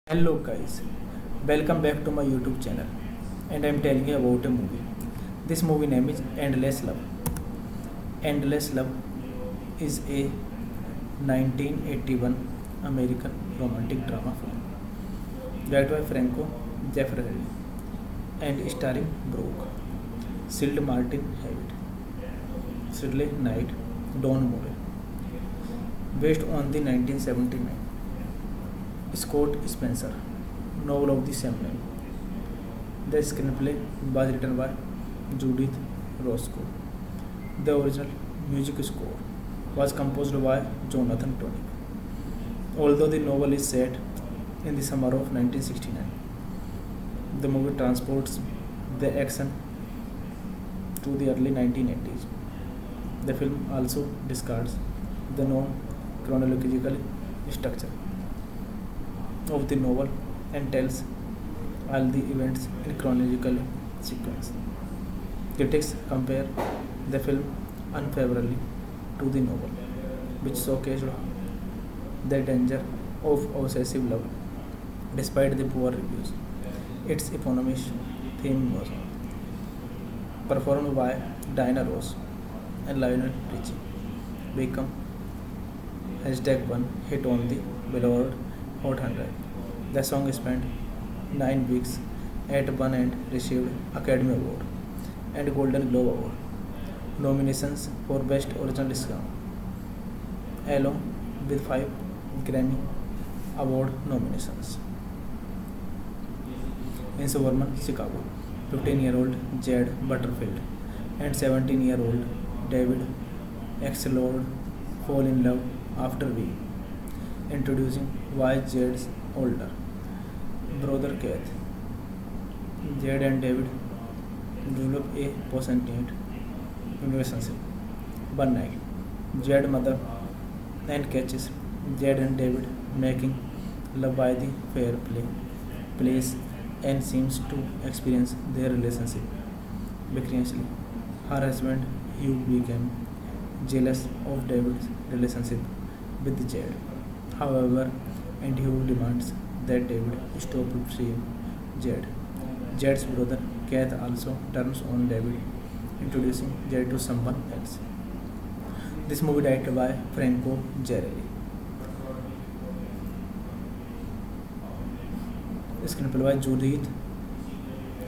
Hello guys, welcome back to my YouTube channel and I am telling you about a movie. This movie name is Endless Love. Endless Love is a 1981 American romantic drama film directed by Franco Zeffirelli and starring Brooke, Sild Martin Hewitt, Sidley Knight, Don Moore, based on the 1979 Scott Spencer novel of the same name. The screenplay was written by Judith Roscoe. The original music score was composed by Jonathan Tonick. Although the novel is set in the summer of 1969, the movie transports the action to the early 1980s. The film also discards the known chronological structure of the novel and tells all the events in chronological sequence. Critics compare the film unfavorably to the novel, which showcased the danger of obsessive love. Despite the poor reviews, its eponymous theme was performed by Diana Ross and Lionel Richie, become #1 hit on the Billboard Hot 100. The song spent 9 weeks at one and received Academy Award and Golden Globe Award nominations for Best Original Song, along with 5 Grammy Award nominations. In suburban Chicago, 15-year-old Jade Butterfield and 17-year-old David Axelrod fall in love after we introducing why Jade's older brother Keith. Jade and David develop a passionate relationship. One night, Jade's mother and catches Jade and David making love by the fair play place and seems to experience their relationship viciously. Her husband Hugh became jealous of David's relationship with Jade. However, and Hugh demands that David stop seeing Jade. Jade's brother Keith also turns on David, introducing Jade to someone else. This movie directed by Franco Zeffirelli. Screenplay by Judith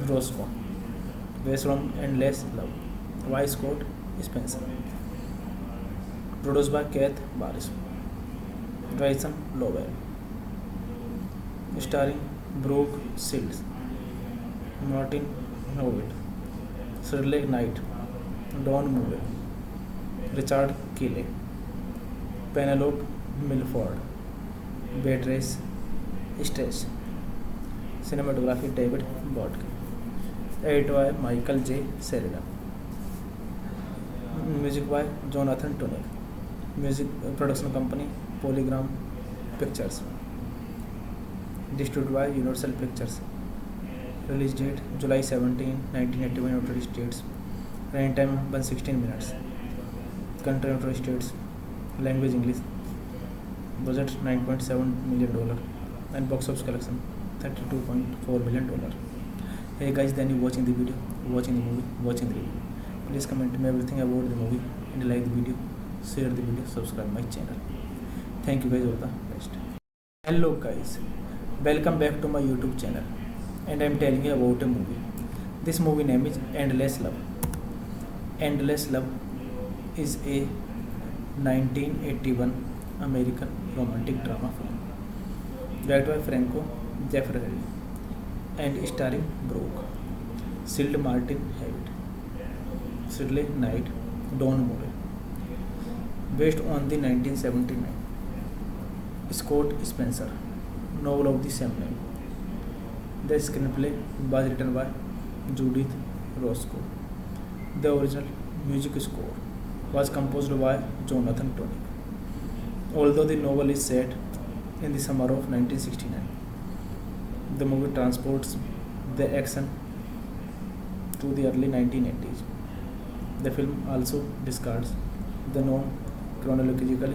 Roscoe. based on Endless Love by Scott Spencer. Produced by Keith Baris, Bryson Lowell, starring Brooke Shields, Martin Howitt, Shirley Knight, Don Moore, Richard Kelly, Penelope Milford, Beatrice Stress. Cinematography David Bodke. Edited by Michael J. Sheridan. Music by Jonathan Tunick. Music production company Polygram Pictures. Distributed by Universal Pictures. Release date July 17, 1981 United States. Running time 116 minutes. Country United States. Language English. Budget $9.7 million and box office collection $32.4 million. Hey guys, then you watching the video, watching the movie, watching the review. Please comment me everything about the movie and like the video, share the video, subscribe my channel. Thank you guys, all the best. Hello guys, welcome back to my YouTube channel, and I am telling you about a movie. This movie name is Endless Love. Endless Love is a 1981 American romantic drama film directed by Franco Zeffirelli and starring Brooke Shields, Martin Howitt, Shirley Knight, Don Moore. Based on the 1979 Scott Spencer novel of the same name. The screenplay was written by Judith Roscoe. The original music score was composed by Jonathan Tunick. Although the novel is set in the summer of 1969, the movie transports the action to the early 1980s. The film also discards the known chronological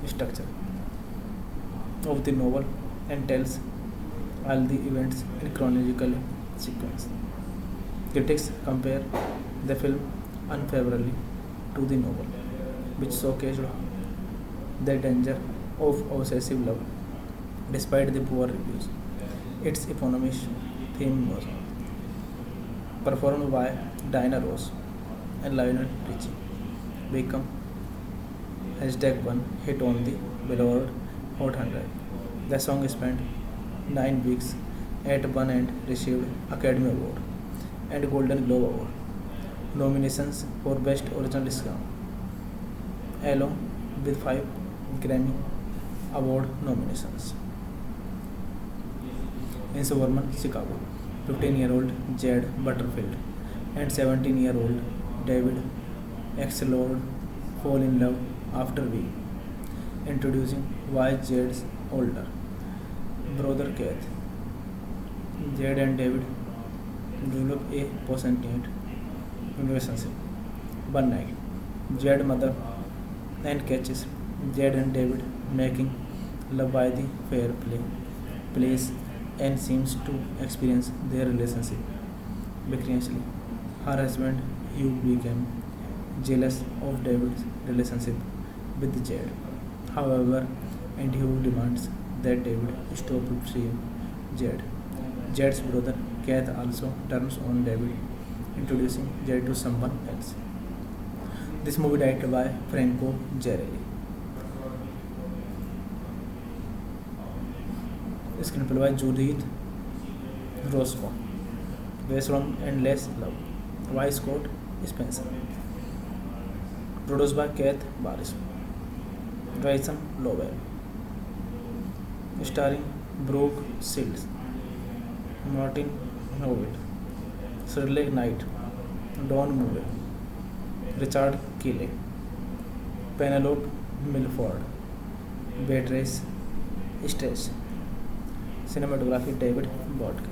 structure of the novel and tells all the events in chronological sequence. Critics compare the film unfavorably to the novel, which showcased the danger of obsessive love. Despite the poor reviews, its eponymous theme was performed by Diana Ross and Lionel Richie, become #1 hit on the Billboard Hot 100. The song spent 9 weeks at #1 and received Academy Award and Golden Globe Award nominations for Best Original Song, along with 5 Grammy Award nominations. In suburban Chicago, 15-year-old Jade Butterfield and 17-year-old David Axelrod fall in love after a week, introducing why Jade's older brother Keith. Jade and David develop a passionate relationship. One night, Jade's mother and catches Jade and David making love by the fireplace and seems to experience their relationship vicariously. Her husband Hugh became jealous of David's relationship with Jade. However, and Hugh demands that David stop seeing Jade. Jade's brother Keith also turns on David, introducing Jade to someone else. This movie directed by Franco Zeffirelli. Screenplay by Judith Roscoe. Based on Endless Love by Scott Spencer. Produced by Keith Baris, Bryson Lowell, starring Brooke Shields, Martin Howitt, Shirley Knight, Don Moore, Richard Kelly, Penelope Milford, Beatrice Stress. Cinematography David Bodke.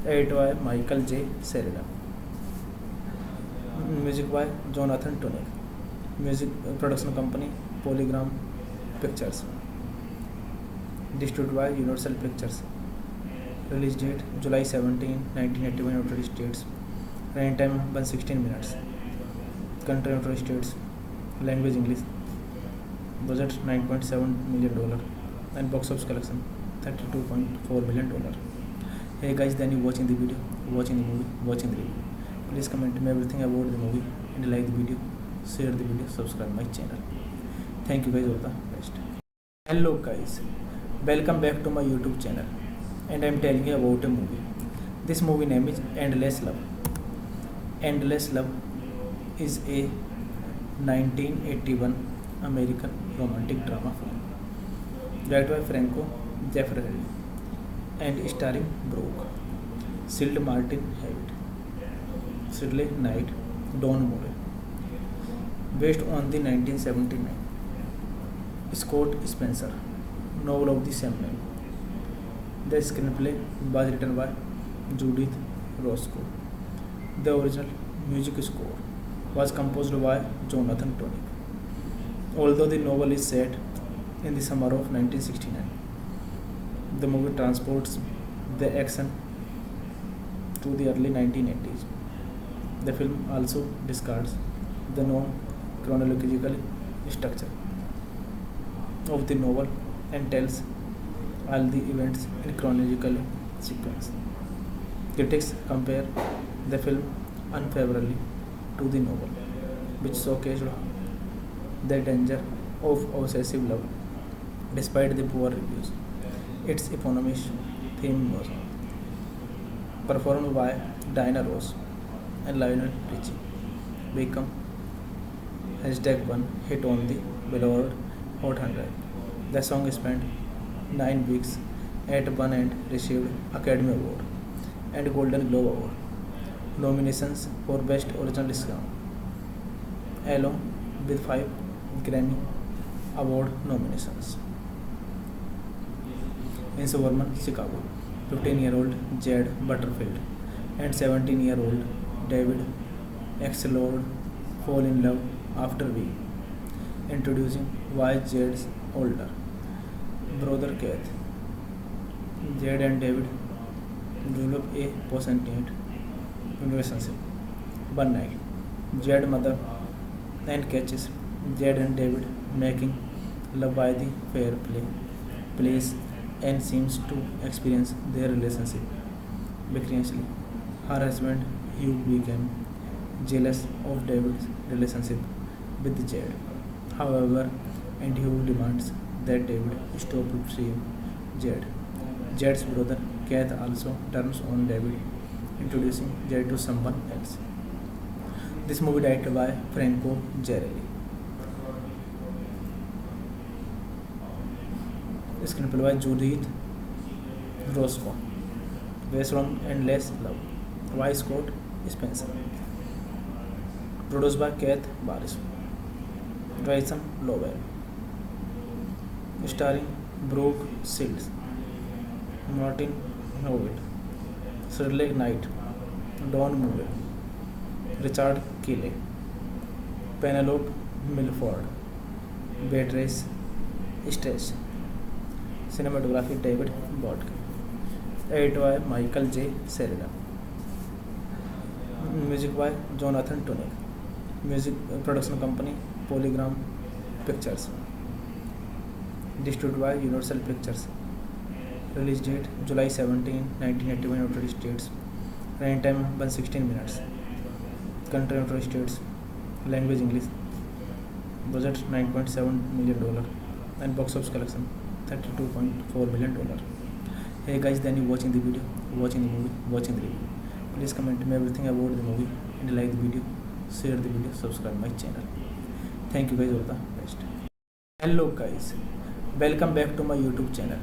Edited by Michael J. Sheridan. Music by Jonathan Tunick. Music production company Polygram Pictures. Distributed by Universal Pictures. Release date July 17, 1981 United States. Running time 116 minutes. Country United States. Language English. Budget $9.7 million and box office collection $32.4 million. Hey guys, then you watching the video, watching the movie, watching the review. Please comment me everything about the movie and like the video, share the video, subscribe my channel. Thank you guys, all the best. Hello guys, welcome back to my YouTube channel, and I am telling you about a movie. This movie name is Endless Love. Endless Love is a 1981 American romantic drama film directed by Franco Zeffirelli and starring Brooke, Shield Martin Hewitt, Shirley Knight, Don Moore. Based on the 1979 Scott Spencer novel of the same name. The screenplay was written by Judith Roscoe. The original music score was composed by Jonathan Tonick. Although the novel is set in the summer of 1969, the movie transports the action to the early 1980s. The film also discards the known chronological structure of the novel and tells all the events in chronological sequence. Critics compare the film unfavorably to the novel, which showcased the danger of obsessive love. Despite the poor reviews, its eponymous theme was performed by Diana Ross and Lionel Richie, become #1 hit on the Billboard Hot 100. The song spent 9 weeks at one and received Academy Award and Golden Globe Award nominations for Best Original Song, along with 5 Grammy Award nominations. In suburban Chicago, 15-year-old Jade Butterfield and 17-year-old David Axelrod fall in love after we introducing why Jade's older brother Keith. Jade and David develop a passionate relationship. One night, Jade's mother and catches Jade and David making love by the fair place and seems to experience their relationship viciously. Her husband Hugh became jealous of David's relationship with Jade. However, and Hugh demands that David stop seeing Jade. Jade's brother Keith also turns on David, introducing Jade to someone else. This movie directed by Franco Zeffirelli. Screenplay by Judith Roscoe. Based on Endless Love by Scott Spencer. Produced by Keith Barris. Jason Lowell. Starring Brooke Shields, Martin Hewitt, Shirley Knight, Don Moore, Richard Kelly, Penelope Milford, Beatrice Strauss. Cinematography David Bodke. Edited by Michael J. Sheridan. Music by Jonathan Tonick. Music production company Polygram Pictures. Distributed by Universal Pictures. Release date July 17, 1981 United States. Running time 116 minutes. Country United States. Language English. Budget $9.7 million and box office collection $32.4 million. Hey guys, then you watching the video, watching the movie, watching the review. Please comment me everything about the movie and like the video, share the video, subscribe my channel. Thank you guys, all the best. Hello guys, welcome back to my YouTube channel,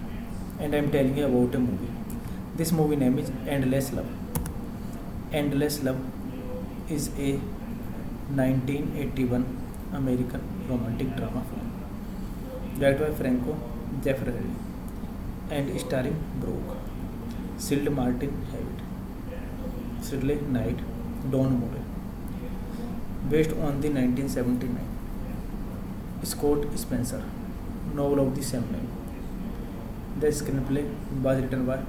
and I am telling you about a movie. This movie name is Endless Love. Endless Love is a 1981 American romantic drama film directed by Franco Zeffirelli and starring Brooke, Shield Martin Hewitt, Shirley Knight, Don Moore. Based on the 1979 Scott Spencer novel of the same name. The screenplay was written by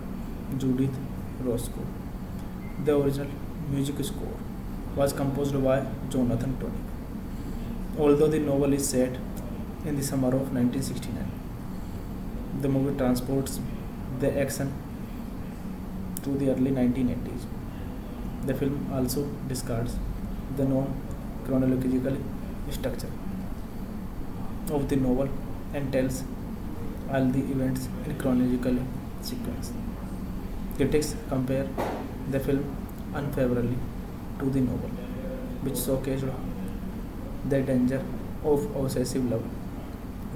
Judith Roscoe. The original music score was composed by Jonathan Tonick. Although the novel is set in the summer of 1969, the movie transports the action to the early 1980s. The film also discards the known chronological structure of the novel and tells all the events in chronological sequence. Critics compare the film unfavorably to the novel, which showcased the danger of obsessive love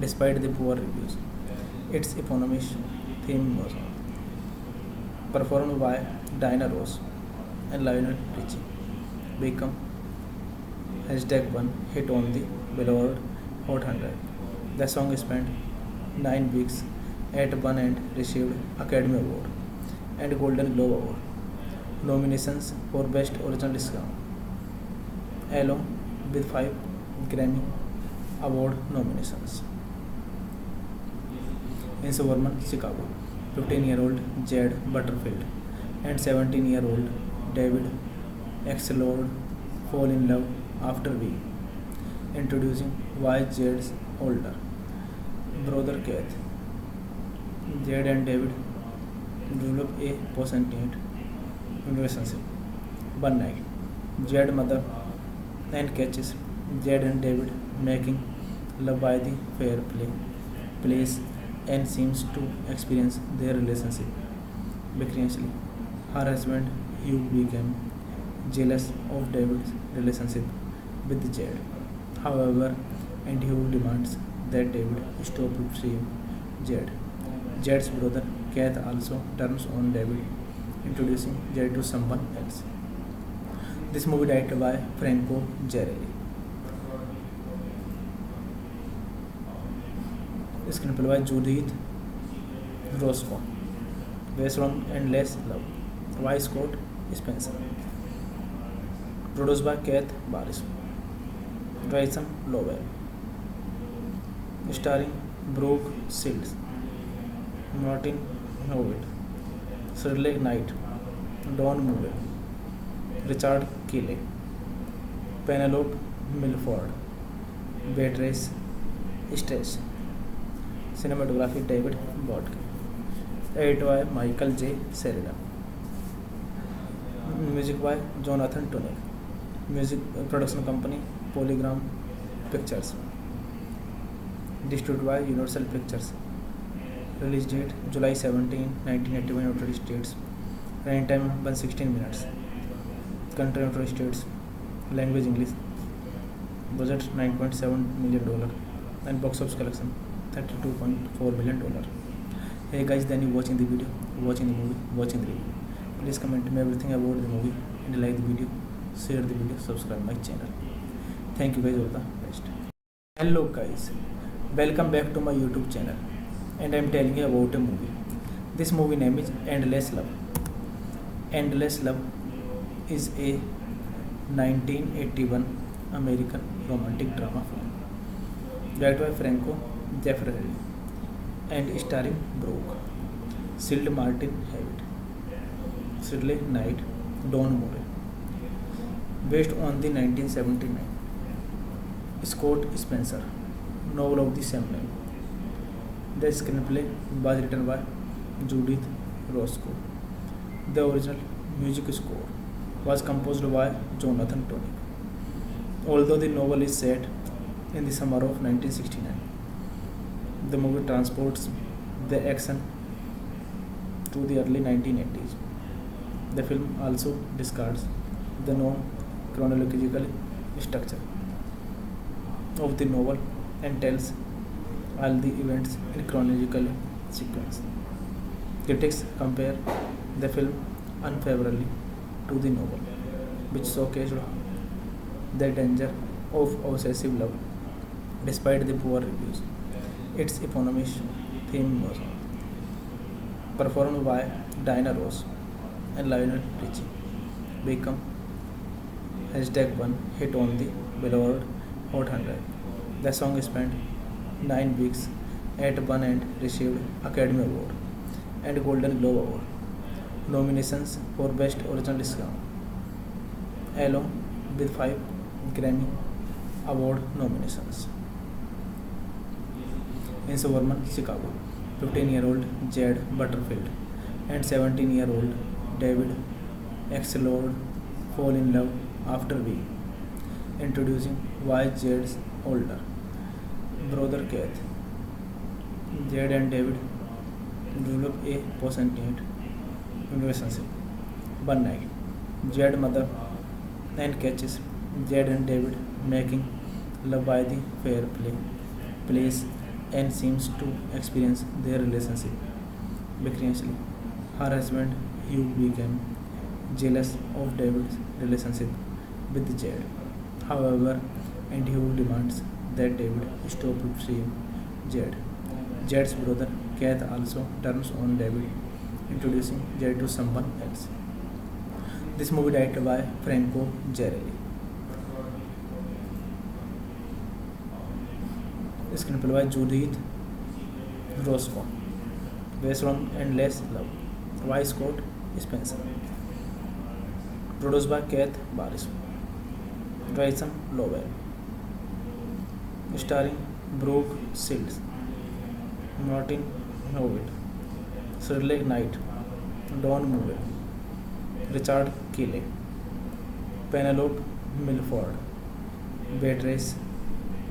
despite the poor reviews. Its eponymous theme was performed by Diana Ross and Lionel Richie, become #1 hit on the Billboard Hot 100. The song spent 9 weeks at #1 and received Academy Award and Golden Globe Award nominations for Best Original Song, along with 5 Grammy Award nominations. In suburban Chicago, 15-year-old Jade Butterfield and 17-year-old David Axelrod fall in love after a week, introducing why Jade's older brother Keith. Jade and David develop a passionate relationship. One night, Jade's mother and catches Jade and David making love by the fireplace and seems to experience their relationship vicariously. Her husband Hugh became jealous of David's relationship with Jade. However, and Hugh demands that David stop seeing Jade. Jade's brother Keith also turns on David, introducing Jade to someone else. This movie directed by Franco Zarelli. Screenplay by Judith Roscoe. Based on Endless Love by Scott Spencer. Produced by Keith Barris. Grayson Lowell. Starring Brooke Shields, Martin Howard, Shirley Knight, Don Moore, Richard Kelly, Penelope Milford, Beatrice Stress. Cinematography David Bodkin. Edited by Michael J. Sheridan. Music by Jonathan Tunick. Music production company Polygram Pictures. Distributed by Universal Pictures. Release date July 17, 1981 United States. Running time 116 minutes. Country United States. Language English. Budget $9.7 million and box office collection $32.4 million. Hey guys, then you watching the video, watching the movie, watching the review. Please comment me everything about the movie and like the video, share the video, subscribe my channel. Thank you guys, all the best. Hello guys, welcome back to my YouTube channel, and I am telling you about a movie. This movie name is Endless Love. Endless Love is a 1981 American romantic drama film directed by Franco Zeffirelli and starring Brooke Shields, Martin Howard, Shirley Knight, Don Moore. Based on the 1979 Scott Spencer novel of the same name. The screenplay was written by Judith Roscoe. The original music score was composed by Jonathan Tunick. Although the novel is set in the summer of 1969, the movie transports the action to the early 1980s. The film also discards the known chronological structure of the novel and tells all the events in chronological sequence. Critics compare the film unfavorably to the novel, which showcased the danger of obsessive love despite the poor reviews. Its eponymous theme was performed by Diana Ross and Lionel Richie, become #1 hit on the Billboard Hot 100. The song spent 9 weeks at #1 and received Academy Award and Golden Globe Award nominations for Best Original Song, along with 5 Grammy Award nominations. In suburban Chicago, 15-year-old Jade Butterfield and 17-year-old David Axelrod fall in love after we. Introducing why Jade's older brother Keith. Jade and David develop a passionate relationship. One night, Jade's mother and catches Jade and David making love by the fair place and seems to experience their relationship viciously. Her husband Hugh became jealous of David's relationship with Jade. However, and Hugh demands that David stop seeing Jade. Jade's brother Keith also turns on David, introducing Jade to someone else. This movie directed by Franco Zarelli. Screenplay by Judith Roscoe. Based on Endless Love. By Scott Spencer. Produced by Keith Baris. Jason Lowell. Starring Brooke Shields, Martin Howitt, Shirley Knight, Don Moore, Richard Kelly, Penelope Milford, Beatrice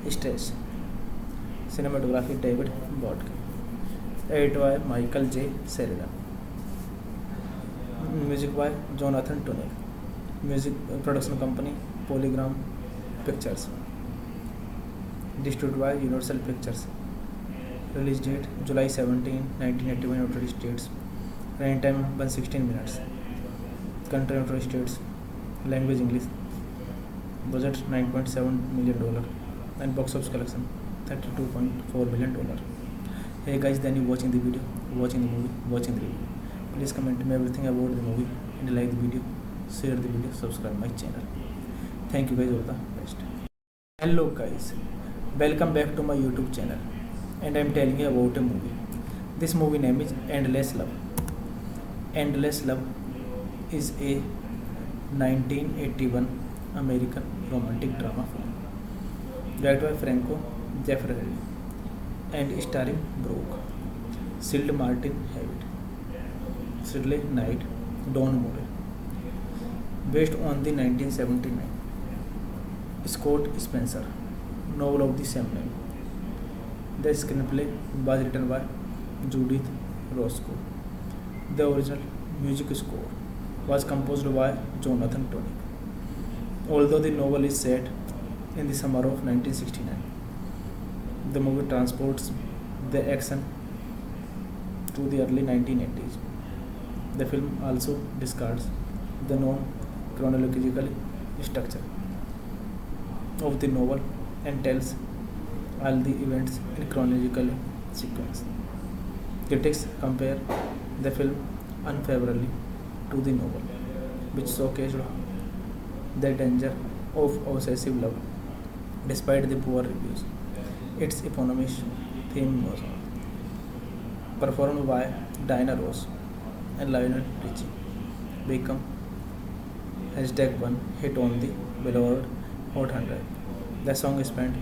Stress. Cinematography David Bodke. Edited by Michael J. Sheridan. Music by Jonathan Tunick. Music production company Polygram Pictures. Distributed by Universal Pictures. Release date July 17, 1981 United States. Running time 116 minutes. Country United States. Language English. Budget $9.7 million and box office collection $32.4 million. Hey guys, then you watching the video, watching the movie, watching the review. Please comment me everything about the movie and like the video, share the video, subscribe my channel. Thank you guys, all the best. Hello guys, welcome back to my YouTube channel, and I am telling you about a movie. This movie name is Endless Love. Endless Love is a 1981 American romantic drama film directed by Franco Zeffirelli and starring Brooke Shields, Martin Howitt, Shirley Knight, Don Moore. Based on the 1979 Scott Spencer novel of the same name. The screenplay was written by Judith Roscoe. The original music score was composed by Jonathan Tunick. Although the novel is set in the summer of 1969, the movie transports the action to the early 1980s. The film also discards the known chronological structure of the novel and tells all the events in chronological sequence. Critics compare the film unfavorably to the novel, which showcased the danger of obsessive love. Despite the poor reviews, its eponymous theme was performed by Diana Ross and Lionel Richie, became #1 hit on the Billboard Hot 100. The song spent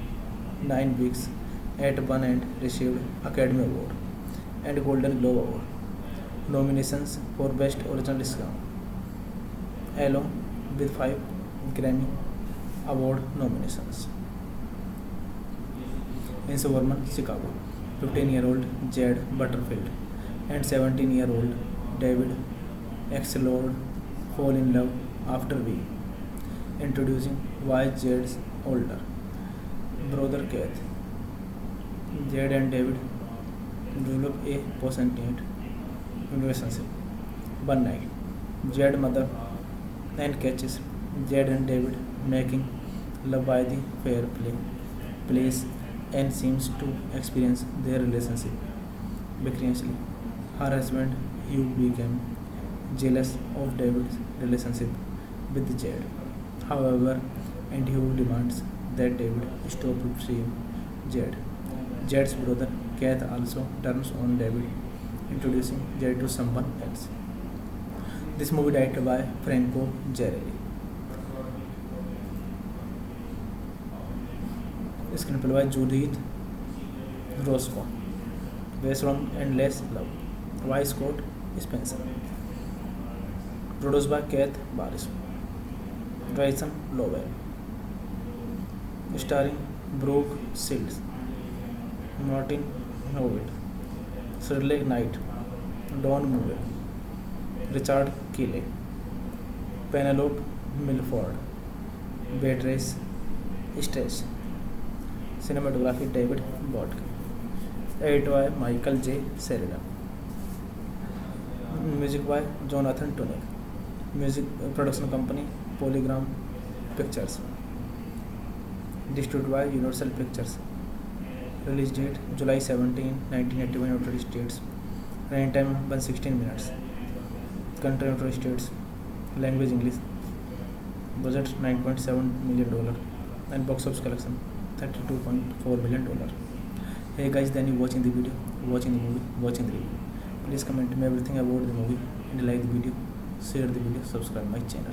9 weeks at #1 and received Academy Award and Golden Globe Award nominations for Best Original Song, along with 5 Grammy Award nominations. In suburban Chicago, 15-year-old Jade Butterfield and 17-year-old David Axelrod fall in love after we. Introducing why Jade's older brother Keith. Jade and David develop a passionate relationship. One night, Jade's mother and catches Jade and David making love by the fair place and seems to experience their relationship viciously. Her husband Hugh became jealous of David's relationship with Jade. However, and Hugh demands that David stop seeing Jade. Jade's brother Keith also turns on David, introducing Jade to someone else. This movie directed by Franco Zarelli. Screenplay by Judith Roscoe. Based on Endless Love. By Scott Spencer. Produced by Keith Baris. Grayson Lowell, starring Brooke Shields, Martin Howard, Shirley Knight, Don Moore, Richard Kelly, Penelope Milford, Beatrice Stage. Cinematography David Bodke. Edited by Michael J. Sheridan. Music by Jonathan Tunick. Music production company Polygram Pictures. Distributed by Universal Pictures. Release date July 17, 1981 United States. Running time 116 minutes. Country United States. Language English. Budget $9.7 million and box office collection $32.4 million. Hey guys, then you watching the video, watching the movie, watching the review. Please comment me everything about the movie and like the video, share the video, subscribe my channel.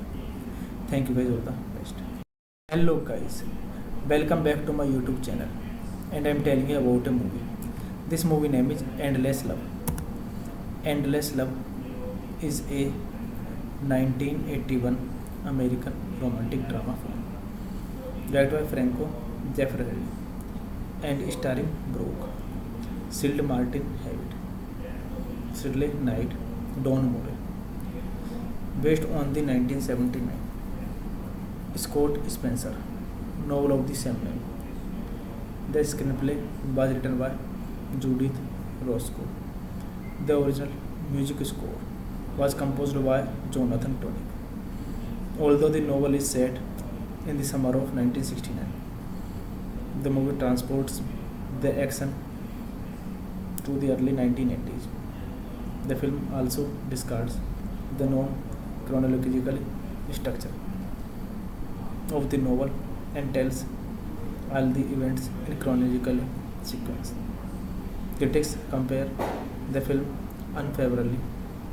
Thank you guys, all the best. Hello guys, welcome back to my YouTube channel, and I am telling you about a movie. This movie name is Endless Love. Endless Love is a 1981 American romantic drama film directed by Franco Zeffirelli and starring Brooke Shields, Martin Howard, Shirley Knight, Don Moore. Based on the 1979 Scott Spencer novel of the same name. The screenplay was written by Judith Roscoe. The original music score was composed by Jonathan Tunick. Although the novel is set in the summer of 1969, the movie transports the action to the early 1980s. The film also discards the known chronological structure of the novel and tells all the events in chronological sequence. Critics compare the film unfavorably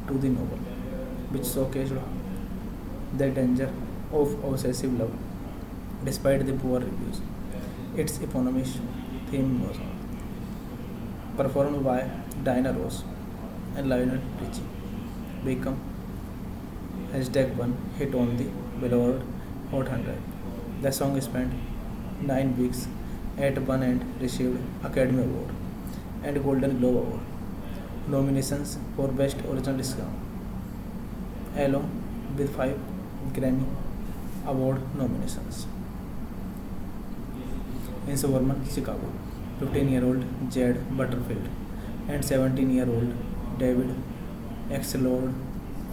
to the novel, which showcased the danger of obsessive love. Despite the poor reviews, its eponymous theme was performed by Diana Ross and Lionel Richie, become #1 hit on the Billboard Hot 100. The song spent 9 weeks at #1 and received Academy Award and Golden Globe Award nominations for Best Original Song, along with 5 Grammy Award nominations. In suburban Chicago, 15-year-old Jade Butterfield and 17-year-old David Axelrod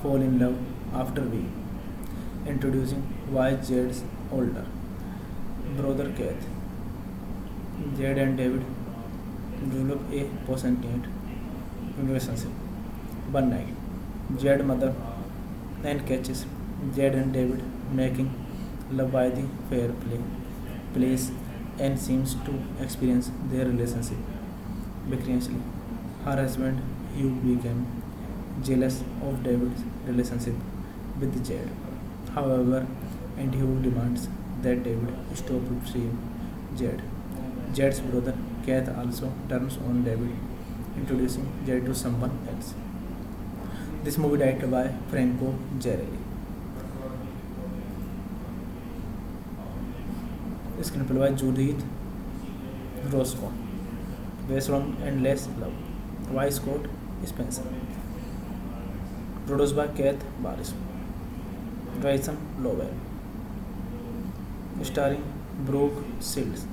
fall in love after a week, introducing why Jade's older brother Keith. Jade and David develop a passionate relationship. One night, Jade's mother and catches Jade and David making love by the fireplace and seems to experience their relationship viciously. Her husband Hugh became jealous of David's relationship with Jade. However, and Hugh demands that David stop seeing Jade. Jade's brother Keith also turns on David, introducing Jade to someone else. This movie directed by Franco Zeffirelli. Screenplay by Judith Roscoe. Based on Endless Love by Scott Spencer. Produced by Keith Barris. Grayson Lowell. Starring Brooke Shields,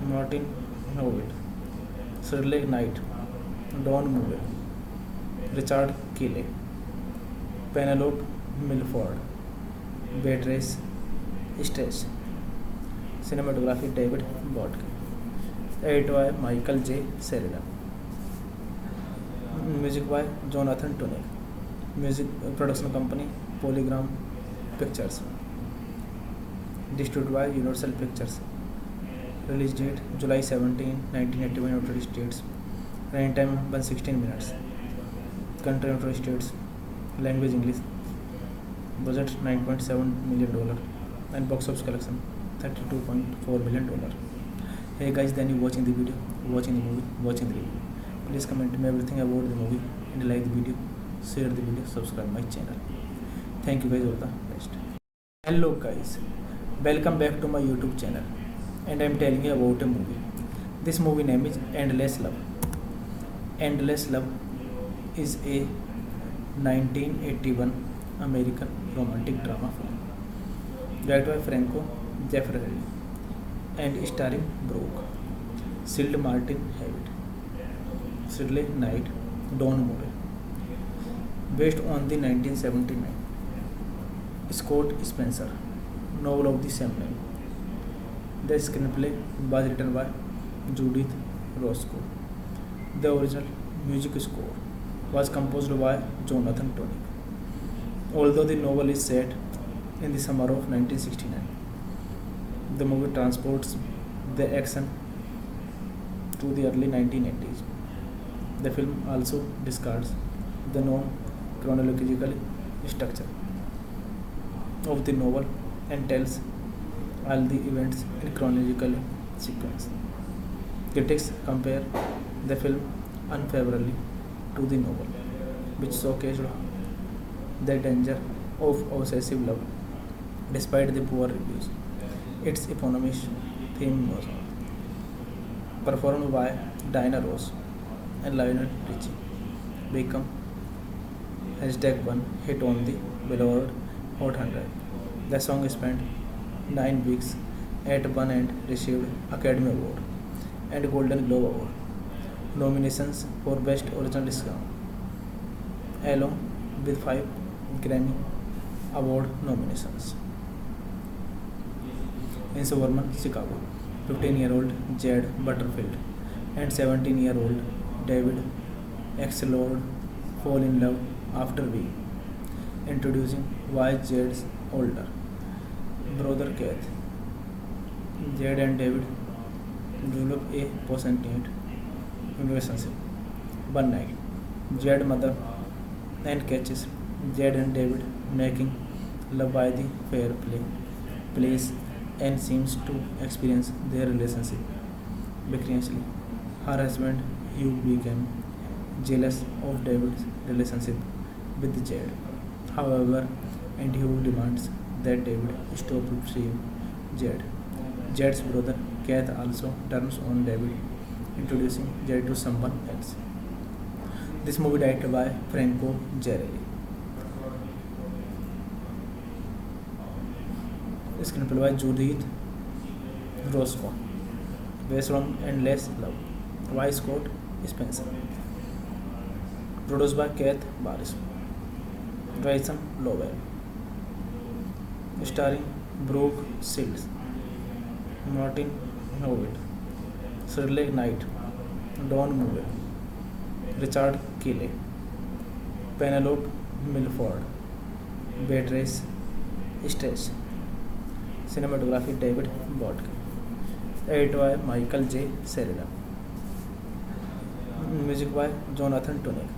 Martin Howard, Shirley Knight, Don Moore, Richard Kelly, Penelope Milford, Beatrice Stage. Cinematography David Bodke. Edited by Michael J. Sheridan. Music by Jonathan Tunick. Music production company Polygram Pictures. Distributed by Universal Pictures. Release date July 17, 1981 United States. Running time 116 minutes. Country United States. Language English. Budget $9.7 million and box office collection $32.4 million. Hey guys, then you watching the video, watching the movie, watching the review. Please comment me everything about the movie and like the video, share the video, subscribe my channel. Thank you guys, all the best. Hello guys, welcome back to my YouTube channel, and I'm telling you about a movie. This movie name is Endless Love. Endless Love is a 1981 American romantic drama film directed by Franco Zeffirelli and starring Brooke, Cillian Martin Hewitt, Shirley Knight, Don Moore, based on the 1979 Scott Spencer novel of the same name. The screenplay was written by Judith Roscoe. The original music score was composed by Jonathan Tonick. Although the novel is set in the summer of 1969, the movie transports the action to the early 1980s. The film also discards the known chronological structure of the novel and tells all the events in chronological sequence. Critics compare the film unfavorably to the novel, which showcased the danger of obsessive love. Despite the poor reviews, its eponymous theme music, performed by Diana Ross and Lionel Richie, became #1 hit on the Billboard Hot 100. The song spent 9 weeks at one and received Academy Award and Golden Globe Award nominations for Best Original Song, along with 5 Grammy Award nominations. In suburban Chicago, 15-year-old Jade Butterfield and 17-year-old David Axelrod fall in love after we introducing why Jade's older brother Keith. Jade and David develop a passionate relationship. One night, Jade's mother and catches Jade and David making love by the fair place and seems to experience their relationship vicariously. Her husband Hugh became jealous of David's relationship with Jade. However, and Hugh demands that David stop seeing Jade. Jade's brother Keith also turns on David, introducing Jade to someone else. This movie directed by Franco Zeffirelli. Screenplay by Judith Roscoe, based on Endless Love by Scott Spencer. Produced by Keith Barris, Grayson Lowell, starring Brooke Shields, Martin Hewitt, Shirley Knight, Don Moore, Richard Kelly, Penelope Milford, Beatrice Strauss. Cinematography David Bodke. Edited by Michael J. Sheridan. Music by Jonathan Tonick.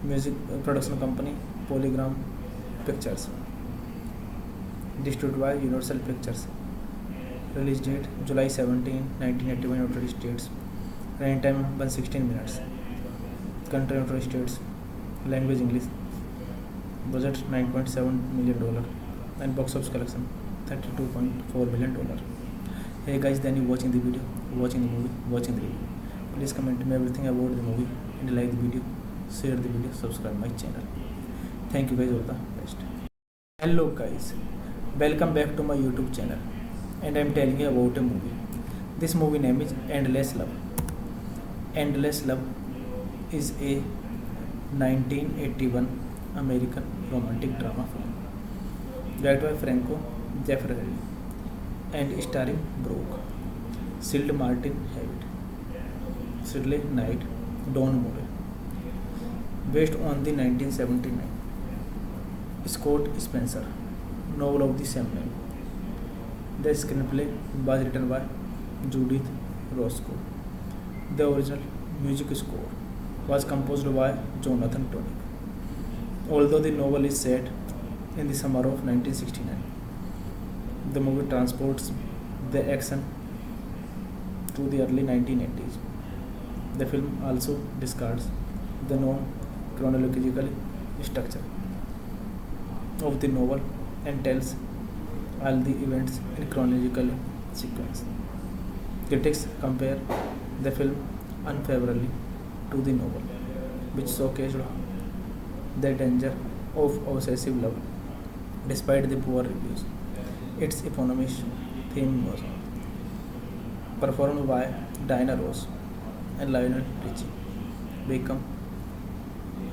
Music production company Polygram Pictures. Distributed by Universal Pictures. Release date July 17, 1981, United States. Running time 116 minutes. Country United States. Language English. Budget $9.7 million. And box office collection $32.4 million. Hey guys, then you watching the video, watching the movie, watching the review. Please comment me everything about the movie and like the video, share the video, subscribe my channel. Thank you guys, all the best. Hello guys, welcome back to my YouTube channel, and I'm telling you about a movie. This movie name is Endless Love. Endless Love is a 1981 American romantic drama film directed by Franco Zeffirelli and starring Brooke, Cillian Martin Hewitt, Shirley Knight, Don Moore, based on the 1979 Scott Spencer novel of the same name. The screenplay was written by Judith Roscoe. The original music score was composed by Jonathan Tonick. Although the novel is set in the summer of 1969, the movie transports the action to the early 1980s. The film also discards the known chronological structure of the novel and tells all the events in chronological sequence. Critics compare the film unfavorably to the novel, which showcased the danger of obsessive love despite the poor reviews. Its eponymous theme was performed by Diana Ross and Lionel Richie, become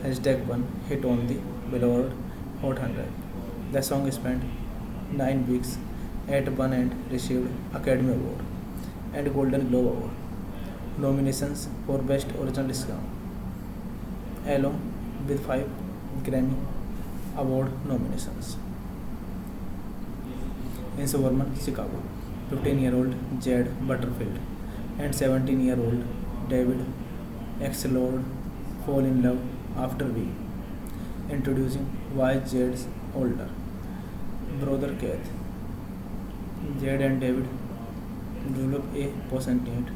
#1 hit on the Billboard Hot 100. The song spent 9 weeks at #1 and received Academy Award and Golden Globe Award nominations for Best Original Song, along with 5 Grammy Award nominations. In suburban Chicago, 15-year-old Jade Butterfield and 17-year-old David Axelrod fall in love after we introducing why Jade's older brother Keith. Jade and David develop a passionate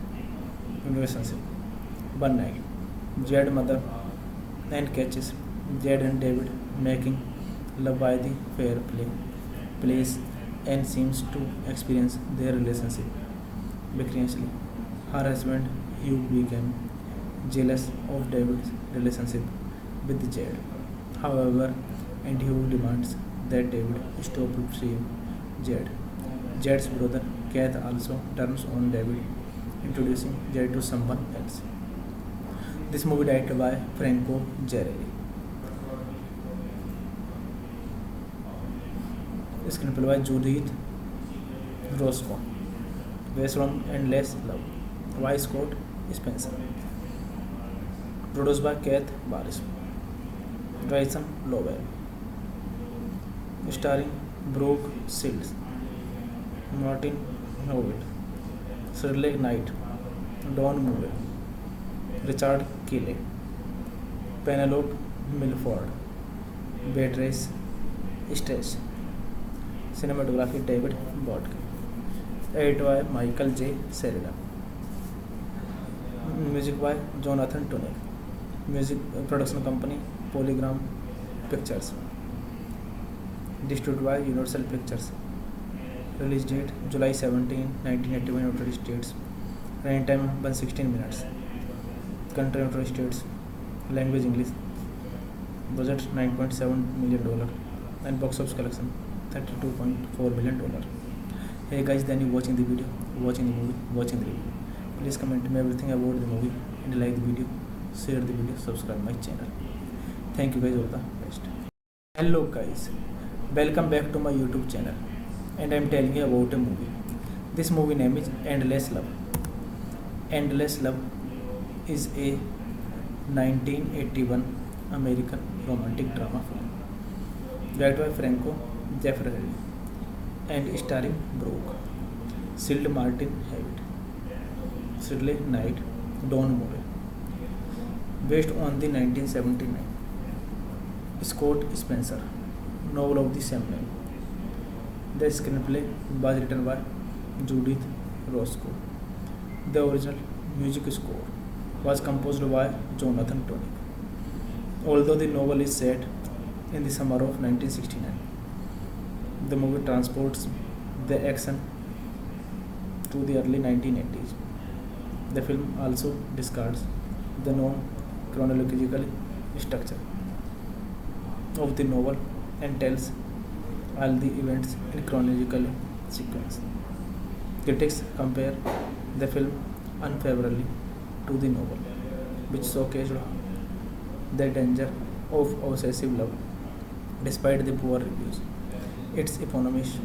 relationship. One night, Jade's mother and catches Jade and David making love by the fair place and seems to experience their relationship viciously. Her husband Hugh became jealous of David's relationship with Jade. However, and Hugh demands that David stop seeing Jade. Jade's brother Keith also turns on David, introducing Jade to someone else. This movie directed by Franco Zeffirelli. Screenplay by Judith Roscoe. Based on Endless Love by Scott Spencer. Produced by Keith Barris. Jason Lowell. Starring Brooke Shields, Martin Howard, Shirley Knight, Don Moore, Richard Kelly, Penelope Milford, Beatrice Stress. Cinematography David Bodkin. Edited by Michael J. Sheridan. Music by Jonathan Tunick. Music production company Polygram Pictures. Distributed by Universal Pictures. Release date July 17, 1981 United States. Running time 116 minutes. Country United States. Language English. Budget $9.7 million and box office collection $32.4 million. Hey guys, then you watching the video, watching the movie, watching the review. Please comment me everything about the movie and like the video, share the video, subscribe my channel. Thank you guys, all the best. Hello guys, welcome back to my YouTube channel, and I am telling you about a movie. This movie name is Endless Love. Endless Love is a 1981 American romantic drama film directed by Franco Zeffirelli and starring Brooke Shields, Martin Howard, Shirley Knight, Don Moore. Based on the 1979 Scott Spencer novel of the same name. The screenplay was written by Judith Roscoe. The original music score was composed by Jonathan Tunick. Although the novel is set in the summer of 1969, the movie transports the action to the early 1980s. The film also discards the known chronological structure of the novel and tells all the events in chronological sequence. Critics compare the film unfavorably to the novel, which showcased the danger of obsessive love despite the poor reviews. Its eponymous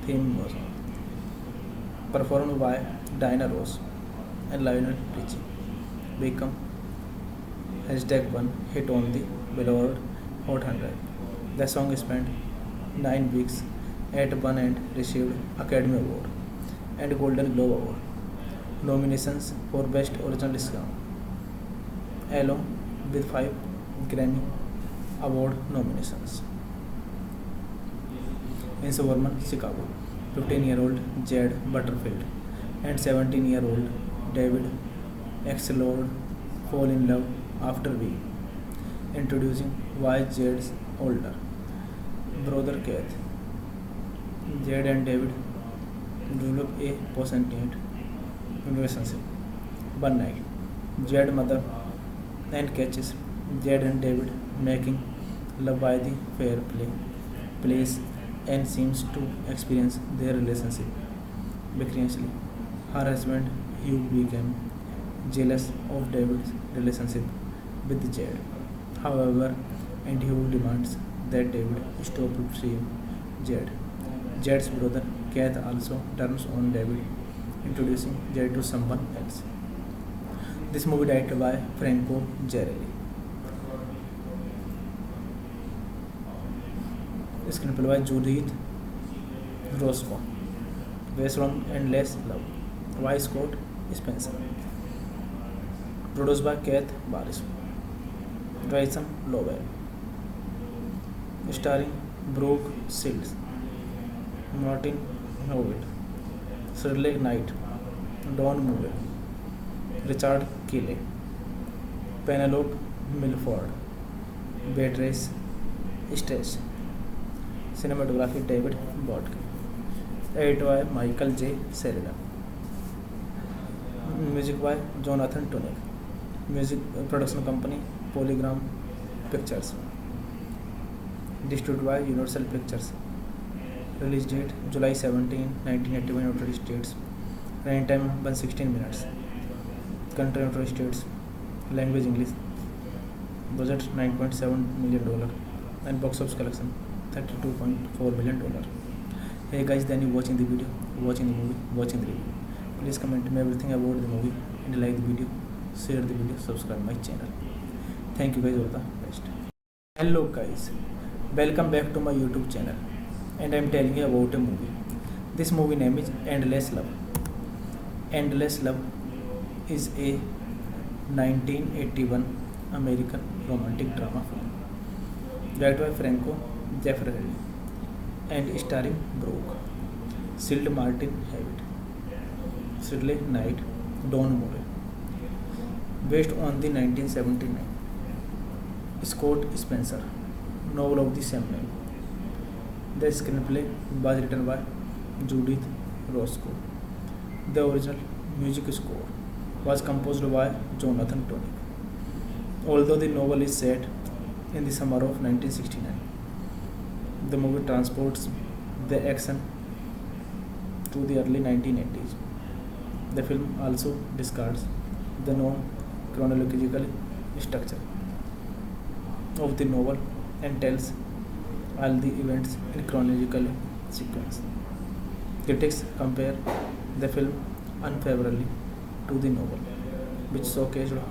theme was performed by Diana Ross and Lionel Richie, become #1 hit on the Billboard Hot 100. The song spent 9 weeks at #1 and received Academy Award and Golden Globe Award nominations for Best Original Song, along with 5 Grammy Award nominations. In suburban Chicago, 15-year-old Jade Butterfield and 17-year-old David Axelrod fall in love after we introducing why Jade's older brother Keith. Jade and David develop a passionate relationship. One night, Jade mother and catches Jade and David making love by the fair place and seems to experience their relationship viciously. Her husband Hugh became jealous of David's relationship with Jade. However, and Hugh demands that David stop seeing Jade. Jade's brother Keith also turns on David, introducing Jade to someone else. This movie directed by Franco Zarelli. Screenplay by Judith Roscoe. Based on Endless Love. By Scott Spencer. Produced by Keith Barris. Bryson Lowell. Starring Brooke Shields, Martin Howitt, Shirley Knight, Don Moore, Richard Kelly, Penelope Milford, Beatrice Stress. Cinematography David Bodke. Edited by Michael J. Sheridan. Music by Jonathan Tunick. Music production company Polygram Pictures. Distributed by Universal Pictures. Release date July 17, 1981 United States. Running time 116 minutes. Country United States. Language English. Budget $9.7 million and box office collection $32.4 million. Hey guys, then you watching the video, watching the movie, watching the review. Please comment me everything about the movie and like the video, share the video, subscribe my channel. Thank you guys, all the best. Hello guys, welcome back to my YouTube channel, and I am telling you about a movie. This movie name is Endless Love. Endless Love is a 1981 American romantic drama film directed by Franco Zeffirelli and starring Brooke Shields, Martin Howitt, Shirley Knight, Don Moore. Based on the 1979 Scott Spencer novel of the same name. The screenplay was written by Judith Roscoe. The original music score was composed by Jonathan Tunick. Although the novel is set in the summer of 1969, the movie transports the action to the early 1980s. The film also discards the known chronological structure of the novel and tells all the events in chronological sequence. Critics compare the film unfavorably to the novel, which showcased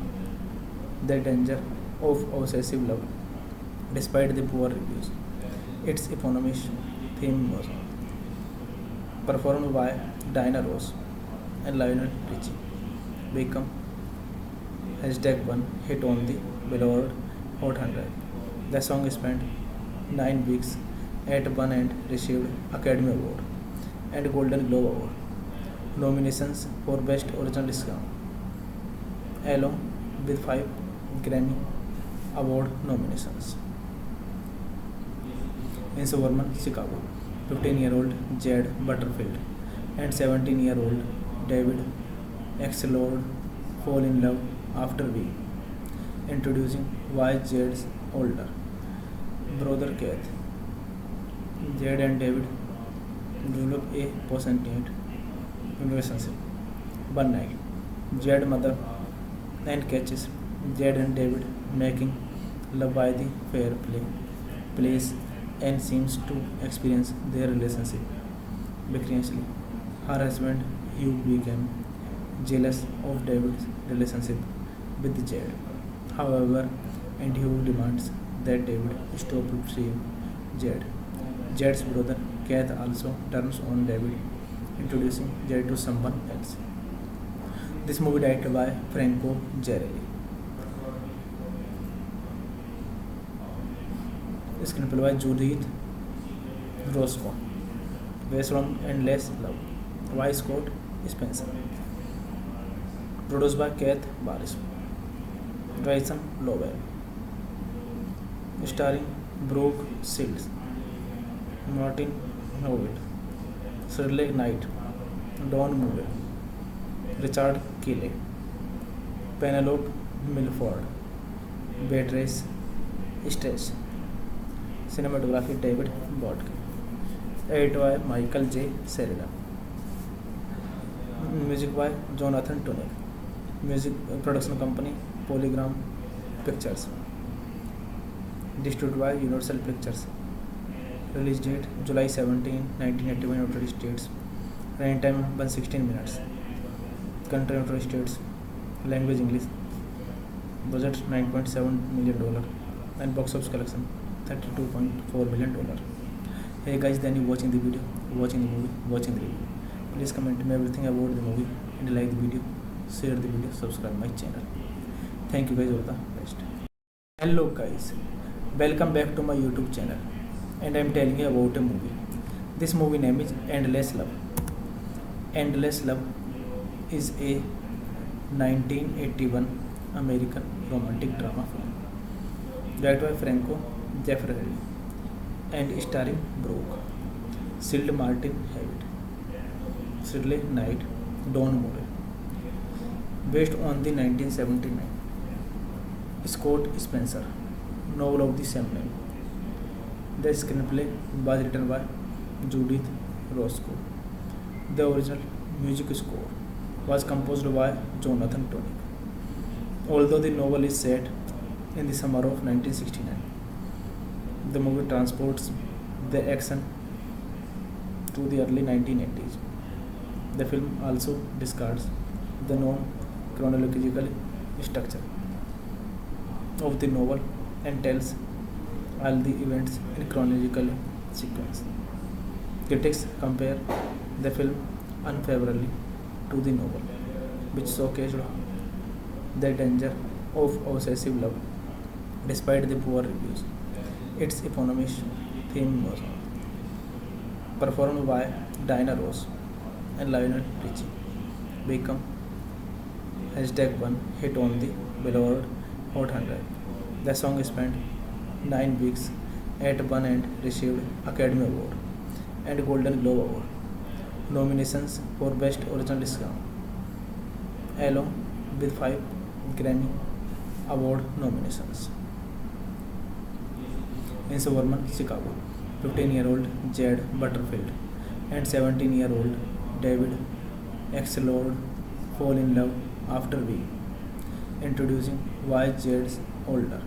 the danger of obsessive love. Despite the poor reviews, its eponymous theme was performed by Diana Ross and Lionel Richie, become #1 hit on the Billboard Hot 100. The song spent 9 weeks at #1 and received Academy Award and Golden Globe Award nominations for Best Original Song, along with 5 Grammy Award nominations. In suburban Chicago, 15-year-old Jade Butterfield and 17-year-old David Axelrod fall in love after a week, introducing why Jade's older brother Keith. Jade and David develop a passionate relationship. One night, Jade's mother and catches Jade and David making love by the fair place and seems to experience their relationship viciously. Her husband Hugh became jealous of David's relationship with Jade. However, and Hugh demands that David stop seeing Jade. Jade's brother Keith also turns on David, introducing Jade to someone else. This movie directed by Franco Zarelli. Screenplay by Judith Roscoe. Based on Endless Love. By Scott Spencer. Produced by Keith Barris. Bryson Lowell. Starring Brooke Shields, Martin Howitt, Shirley Knight, Don Moore, Richard Kelly, Penelope Milford, Beatrice Stress. Cinematography David Bodke. Edited by Michael J. Sheridan. Music by Jonathan Tunick. Music production company Polygram Pictures. Distributed by Universal Pictures. Release date July 17, 1981 United States. Running time 116 minutes. Country United States. Language English. Budget $9.7 million and box office collection $32.4 million. Hey guys, then you watching the video, watching the movie, watching the review. Please comment me everything about the movie and like the video, share the video, subscribe my channel. Thank you guys, all the best. Hello guys, welcome back to my YouTube channel, and I am telling you about a movie. This movie name is Endless Love. Endless Love is a 1981 American romantic drama film directed by Franco Zeffirelli and starring Brooke, Shield Martin Hewitt, Shirley Knight, Don Moore. Based on the 1979 Scott Spencer novel of the same name. The screenplay was written by Judith Roscoe. The original music score was composed by Jonathan Tunick. Although the novel is set in the summer of 1969, the movie transports the action to the early 1980s. The film also discards the known chronological structure of the novel and tells all the events in chronological sequence. Critics compare the film unfavorably to the novel, which showcased the danger of obsessive love. Despite the poor reviews, its eponymous theme was performed by Diana Ross and Lionel Richie, become #1 hit on the Billboard Hot 100. The song spent 9 weeks at #1 and received Academy Award and Golden Globe Award nominations for Best Original Song, along with 5 Grammy Award nominations. In suburban Chicago, 15-year-old Jade Butterfield and 17-year-old David Axelrod fall in love after being introducing why Jade's older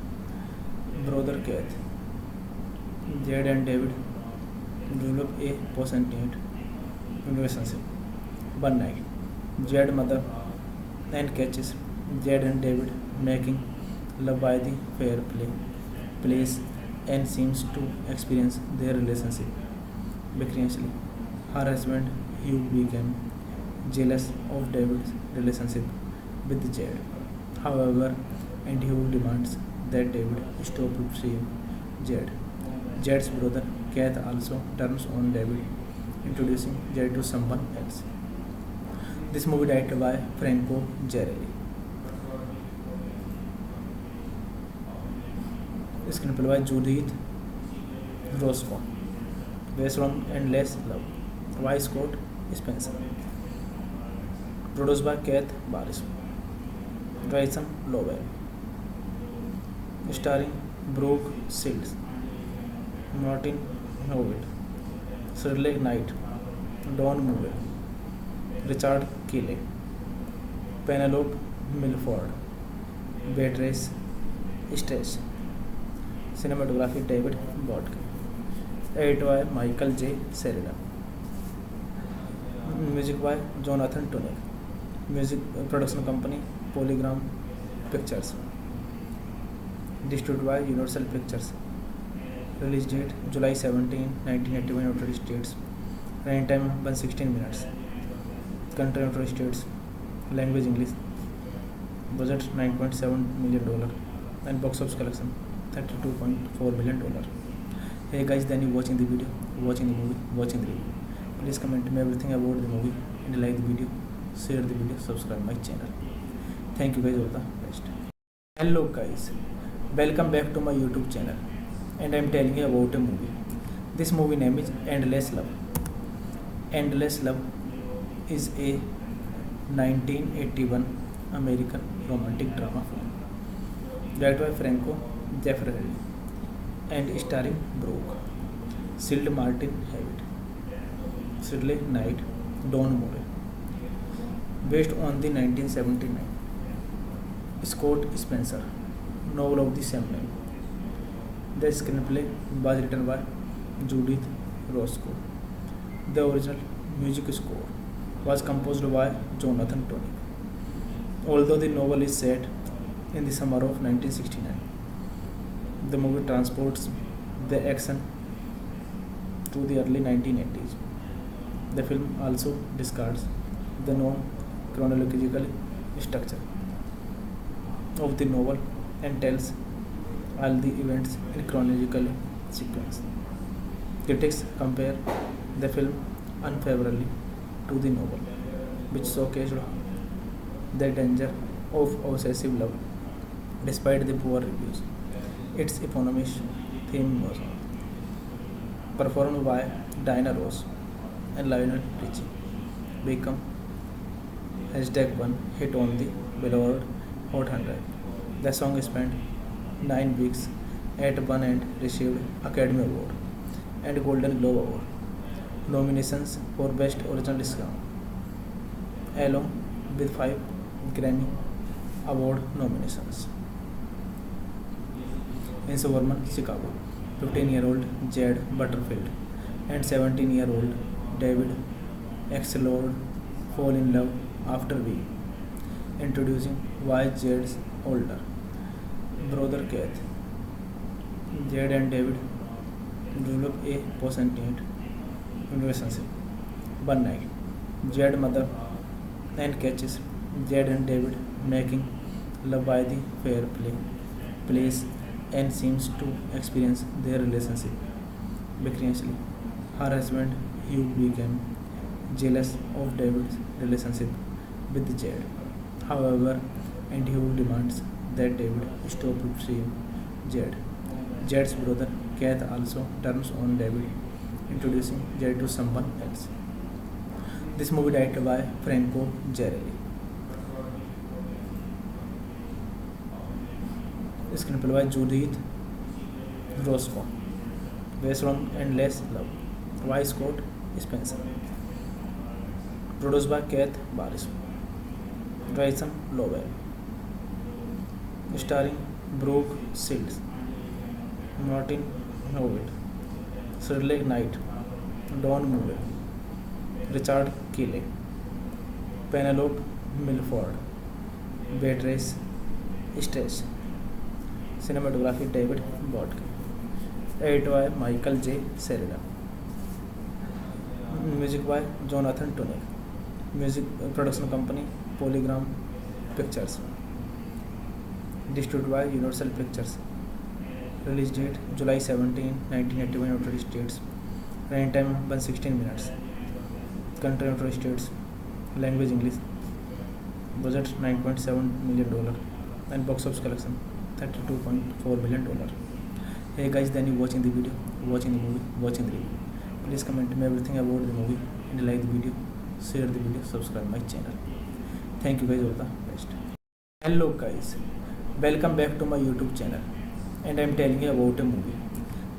brother Keith. Jade and David develop a passionate relationship. One night, Jade's mother and catches Jade and David making love by the fair place and seems to experience their relationship vicariously. Her husband Hugh became jealous of David's relationship with Jade. However, and Hugh demands that David stop seeing Jade. Jade's brother Keith also turns on David, introducing Jade to someone else. This movie directed by Franco Zeffirelli. Screenplay by Judith Roscoe. Based on Endless Love by Scott Spencer. Produced by Keith Barris. Jason Lowell. Starring Brooke Shields, Martin Hewitt, Shirley Knight, Don Moore, Richard Kelly, Penelope Milford, Beatrice Stress. Cinematography David Bodke. Edited by Michael J. Sheridan. Music by Jonathan Tunick. Music production company Polygram Pictures. Distributed by Universal Pictures. Release date July 17, 1981 United States. Running time 116 minutes. Country United States. Language English. Budget $9.7 million and box office collection $32.4 million. Hey guys, then you watching the video, watching the movie, watching the review. Please comment me everything about the movie and like the video, share the video, subscribe my channel. Thank you guys, all the best. Hello guys, welcome back to my YouTube channel, and I am telling you about a movie. This movie name is Endless Love. Endless Love is a 1981 American romantic drama film directed by Franco Zeffirelli and starring Brooke, Sild Martin Hewitt, Sidley Knight, Don Moore, based on the 1979 Scott Spencer novel of the same name. The screenplay was written by Judith Roscoe. The original music score was composed by Jonathan Tonick. Although the novel is set in the summer of 1969, the movie transports the action to the early 1980s. The film also discards the known chronological structure of the novel and tells all the events in chronological sequence. Critics compare the film unfavorably to the novel, which showcased the danger of obsessive love. Despite the poor reviews, its eponymous theme was performed by Diana Ross and Lionel Richie, become #1 hit on the Billboard Hot 100. The song spent 9 weeks at #1 and received Academy Award and Golden Globe Award nominations for Best Original Song, along with 5 Grammy Award nominations. In suburban Chicago, 15-year-old Jade Butterfield and 17-year-old David Axelrod fall in love after a week, introducing why Jade's older brother Keith. Jade and David develop a passionate relationship. One night, Jade's mother and catches Jade and David making love by the place and seems to experience their relationship vicariously. Her husband Hugh became jealous of David's relationship with Jade. However, and Hugh demands that David stop seeing Jade. Jade's brother Keith also turns on David, introducing Jade to someone else. This movie directed by Franco Zeffirelli. Screenplay by Judith Roscoe, based on Endless Love by Scott Spencer, produced by Keith Barris, Grayson Lowell, starring Brooke Shields, Martin Howard, Sidley Knight, Don Moore, Richard Keeley, Penelope Milford, Beatrice Stress. Cinematography David Bodke. Edited by Michael J. Sheridan. Music by Jonathan Tonick. Music production company Polygram Pictures. Distributed by Universal Pictures. Release date July 17, 1981 United States. Running time 116 minutes. Country United States. Language English. Budget $9.7 million and box office collection $32.4 million. Hey guys, then you watching the video, watching the movie, watching the review. Please comment me everything about the movie and like the video, share the video, subscribe my channel. Thank you guys, all the best. Hello guys, welcome back to my YouTube channel, and I am telling you about a movie.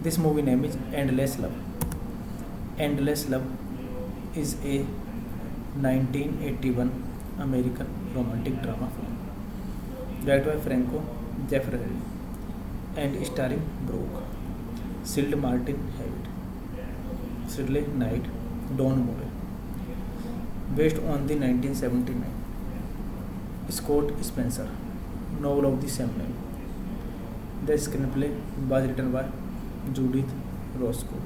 This movie name is Endless Love. Endless Love is a 1981 American romantic drama film directed by Franco Zeffirelli and starring Brooke, Sild Martin Hewitt, Sidley Knight, Don Moore, based on the 1979 Scott Spencer novel of the same name. The screenplay was written by Judith Roscoe.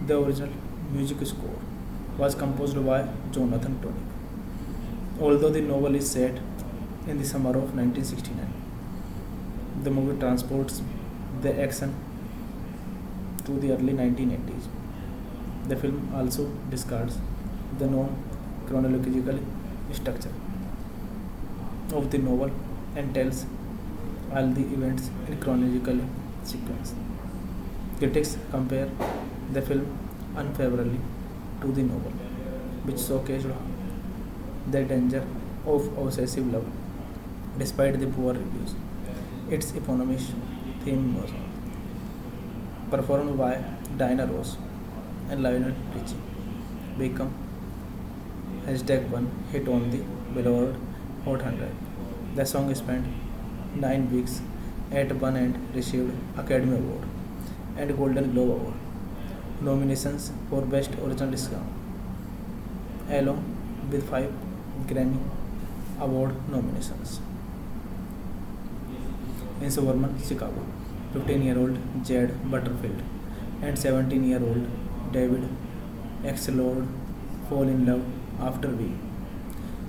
The original music score was composed by Jonathan Tonick. Although the novel is set in the summer of 1969, the movie transports the action to the early 1980s. The film also discards the known chronological structure of the novel and tells all the events in chronological sequence. Critics compare the film unfavorably to the novel, which showcased the danger of obsessive love despite the poor reviews. Its eponymous theme was performed by Diana Ross and Lionel Richie, become #1 hit on the Billboard Hot 100. The song spent 9 weeks at one and received Academy Award and Golden Globe Award nominations for Best Original Song, along with 5 Grammy Award nominations. In suburban Chicago, 15-year-old Jade Butterfield and 17-year-old David Axelrod fall in love after week,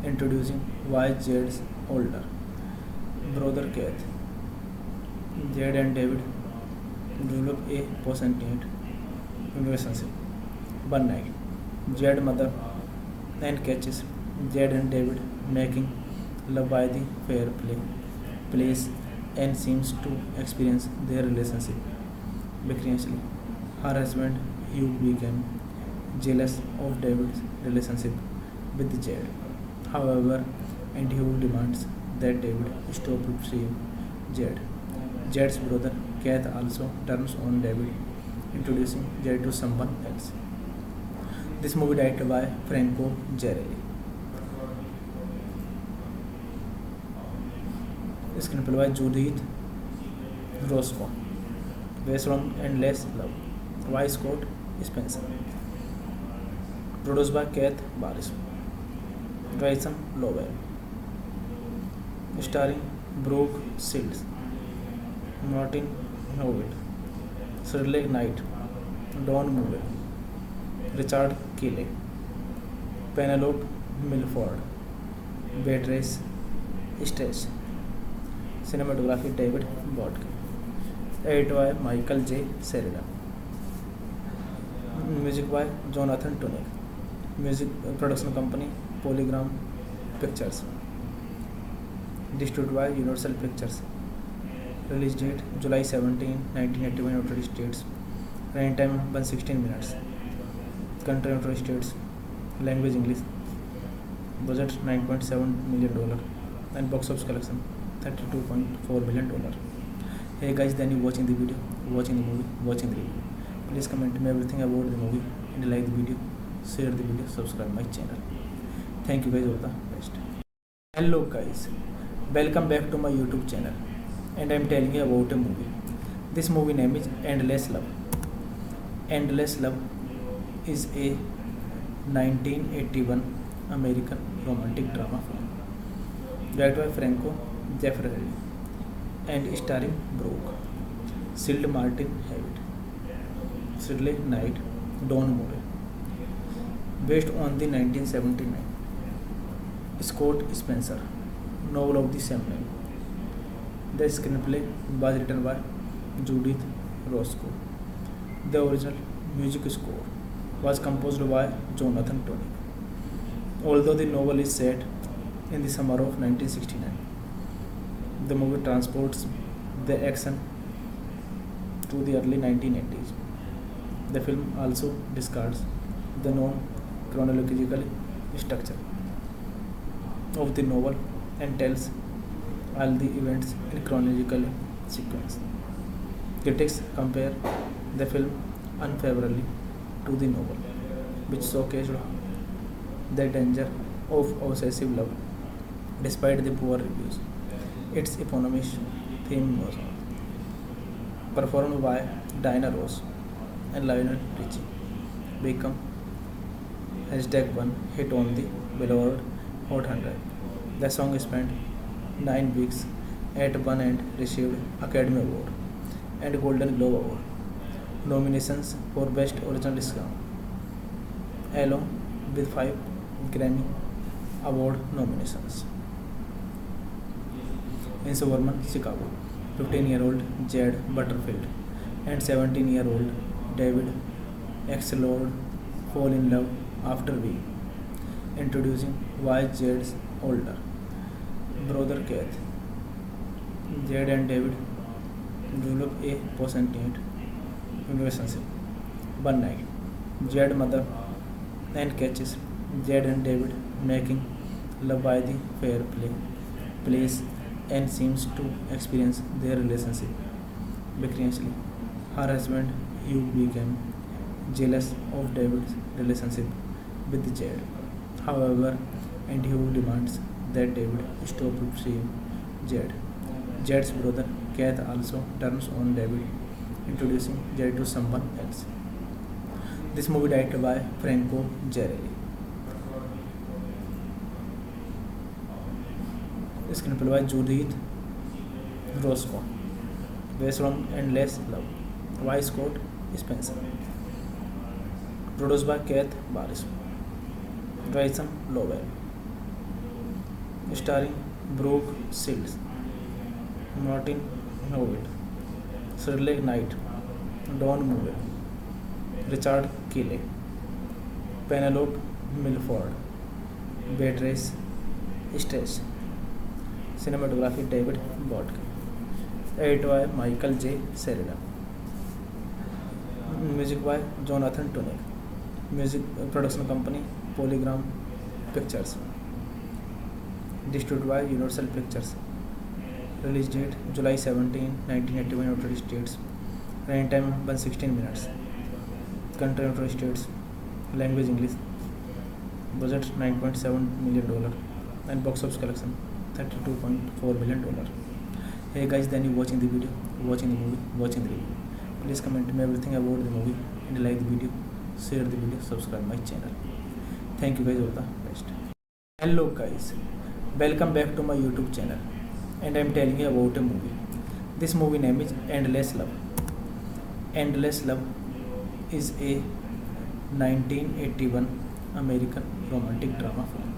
introducing why Jade's older brother Keith. Jade and David develop a passionate relationship. One night, Jade's mother and catches Jade and David making love by the place and seems to experience their relationship vicariously. Her husband Hugh became jealous of David's relationship with Jade. However, and Hugh demands that David stop pursuing Jade. Jade's brother Keith also turns on David, introducing Jade to someone else. This movie directed by Franco Zarelli. Screenplay by Judith Roscoe. Based on Endless Love by Scott Spencer. Produced by Keith Barris. Jason Lowell. Starring Brooke Shields, Martin Howard, Shirley Knight, Don Moore, Richard Kelly, Penelope Milford, Beatrice Stress. Cinematography David Bodkin. Edited by Michael J. Sheridan. Music by Jonathan Tunick. Music production company Polygram Pictures. Distributed by Universal Pictures. Release date July 17, 1981 United States. Running time 116 minutes. Country United States. Language English. Budget $9.7 million and box office collection $32.4 million. Hey guys, then you watching the video, watching the movie, watching the review. Please comment me everything about the movie and like the video, share the video, subscribe my channel. Thank you guys, all the best. Hello guys, welcome back to my YouTube channel, and I am telling you about a movie. This movie name is Endless Love. Endless Love is a 1981 American romantic drama film directed by Franco Zeffirelli and starring Brooke Shields, Martin Howard, Shirley Knight, Don Moore. Based on the 1979 Scott Spencer novel of the same name. The screenplay was written by Judith Roscoe. The original music score was composed by Jonathan Tunick. Although the novel is set in the summer of 1969, the movie transports the action to the early 1980s. The film also discards the known chronological structure of the novel and tells all the events in chronological sequence. Critics compare the film unfavorably to the novel, which showcased the danger of obsessive love despite the poor reviews. Its eponymous theme was performed by Diana Ross and Lionel Richie, become #1 hit on the Billboard Hot 100. The song spent 9 weeks at one and received Academy Award and Golden Globe Award nominations for Best Original Song, along with 5 Grammy Award nominations. In suburban Chicago, 15-year-old Jade Butterfield and 17-year-old David Axelrod fall in love after week, introducing why Jade's older brother Keith. Jade and David develop a passionate relationship. One night, Jade's mother and catches Jed and David making love by the fair place and seems to experience their relationship viciously. Her husband Hugh became jealous of David's relationship with Jed. However, and Hugh demands that David stop seeing Jed. Jed's brother Keith also turns on David, introducing Jed to someone else. This movie directed by Franco Zeffirelli. Screenplay by Judith Roscoe. Based on Endless Love by Scott Spencer. Produced by Keith Barris. Grayson Lowell. Starring Brooke Shields, Martin Howitt, Shirley Knight, Don Moore, Richard Kelly, Penelope Milford, Beatrice Stress. Cinematography David Bodkin. Edited by Michael J. Sheridan. Music by Jonathan Tunick. Music production company Polygram Pictures. Distributed by Universal Pictures. Release date July 17, 1981 United States. Running time 116 minutes. Country United States. Language English. Budget $9.7 million and box office collection $32.4 million. Hey guys, then you watching the video, watching the movie, watching the review. Please comment me everything about the movie and like the video, share the video, subscribe my channel. Thank you guys, all the best. Hello guys, welcome back to my YouTube channel, and I am telling you about a movie. This movie name is Endless Love. Endless Love is a 1981 American romantic drama film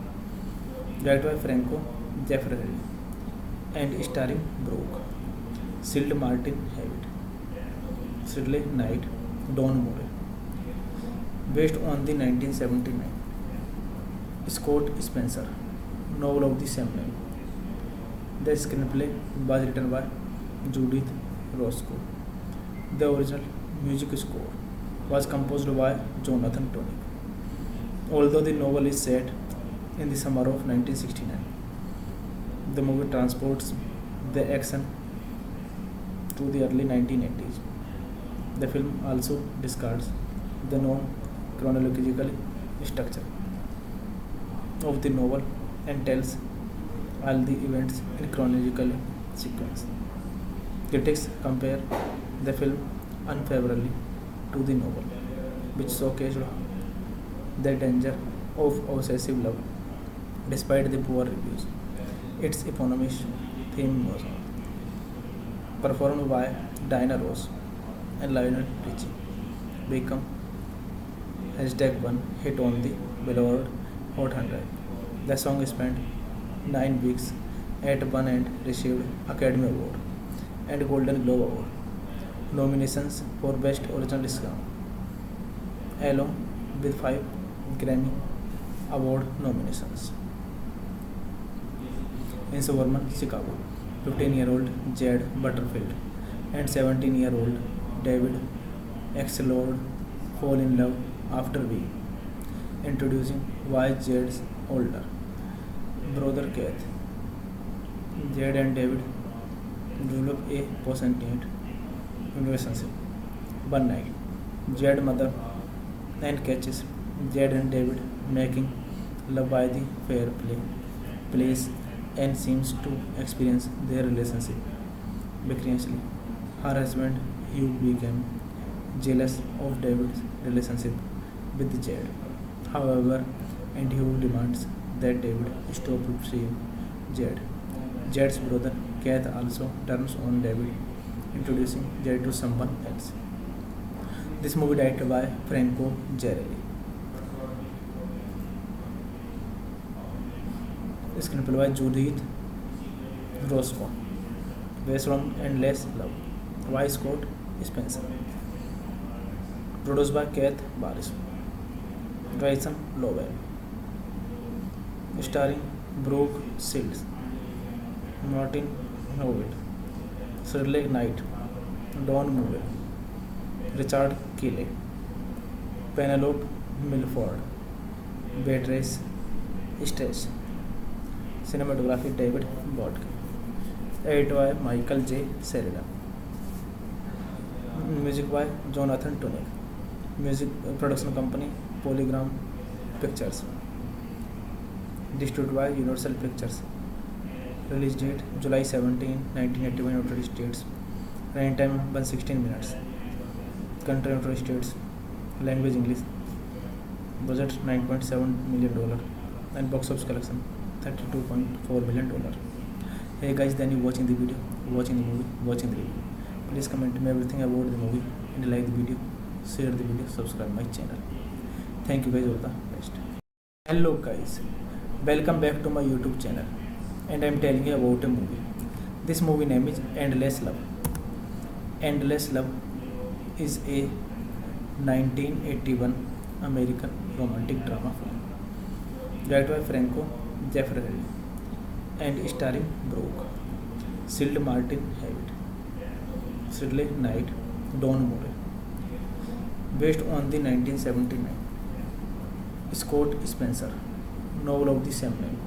directed by Franco Zeffirelli and starring Brooke Shields, Martin Howitt, Shirley Knight, Don Moore. Based on the 1979 Scott Spencer novel of the same name. The screenplay was written by Judith Roscoe. The original music score was composed by Jonathan Tunick. Although the novel is set in the summer of 1969, the movie transports the action to the early 1980s. The film also discards the known chronological structure of the novel and tells all the events in chronological sequence. Critics compare the film unfavorably to the novel, which showcased the danger of obsessive love. Despite the poor reviews, its eponymous theme was performed by Diana Ross and Lionel Richie, become #1 hit on the Billboard Hot 100. The song spent 9 weeks at #1 and received Academy Award and Golden Globe Award nominations for Best Original Song, along with 5 Grammy Award nominations. In suburban Chicago, 15-year-old Jed Butterfield and 17-year-old David Axelrod fall in love after week, introducing why Jed's older brother Keith. Jed and David develop a passionate relationship. One night, Jed's mother and catches Jed and David making love by the fair place and seems to experience their relationship viciously. Her husband Hugh became jealous of David's relationship with Jed. However, and Hugh demands that David stop seeing Jed. Jed's brother Keith also turns on David, introducing Jed to someone else. This movie directed by Franco Zeffirelli. Screenplay by Judith Roscoe. Based on Endless Love by Scott Spencer. Produced by Keith Barris. Grayson Lowell. Starring Brooke Shields, Martin Howitt, Shirley Knight, Don Moore, Richard Kelly, Penelope Milford, Beatrice Stress. Cinematography David Bodke. Edited by Michael J. Sheridan. Music by Jonathan Tunick. Music production company Polygram Pictures. Distributed by Universal Pictures. Release date July 17, 1981 United States. Running time 116 minutes. Country United States. Language English. Budget $9.7 million and box office collection $32.4 million. Hey guys, then you watching the video, watching the movie, watching the review. Please comment me everything about the movie and like the video, share the video, subscribe my channel. Thank you guys, all the best. Hello guys, welcome back to my YouTube channel, and I am telling you about a movie. This movie name is Endless Love. Endless Love is a 1981 American romantic drama film directed by Franco Zeffirelli and starring Brooke, Shield Martin Hewitt, Shirley Knight, Don Moore. Based on the 1979 Scott Spencer novel of the same name.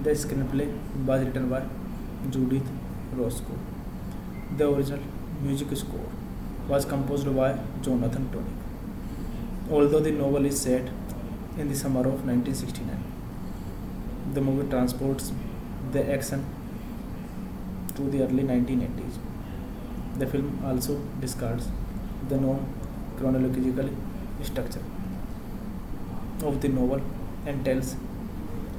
The screenplay was written by Judith Roscoe. The original music score was composed by Jonathan Tunick. Although the novel is set in the summer of 1969, the movie transports the action to the early 1980s. The film also discards the known chronological structure of the novel and tells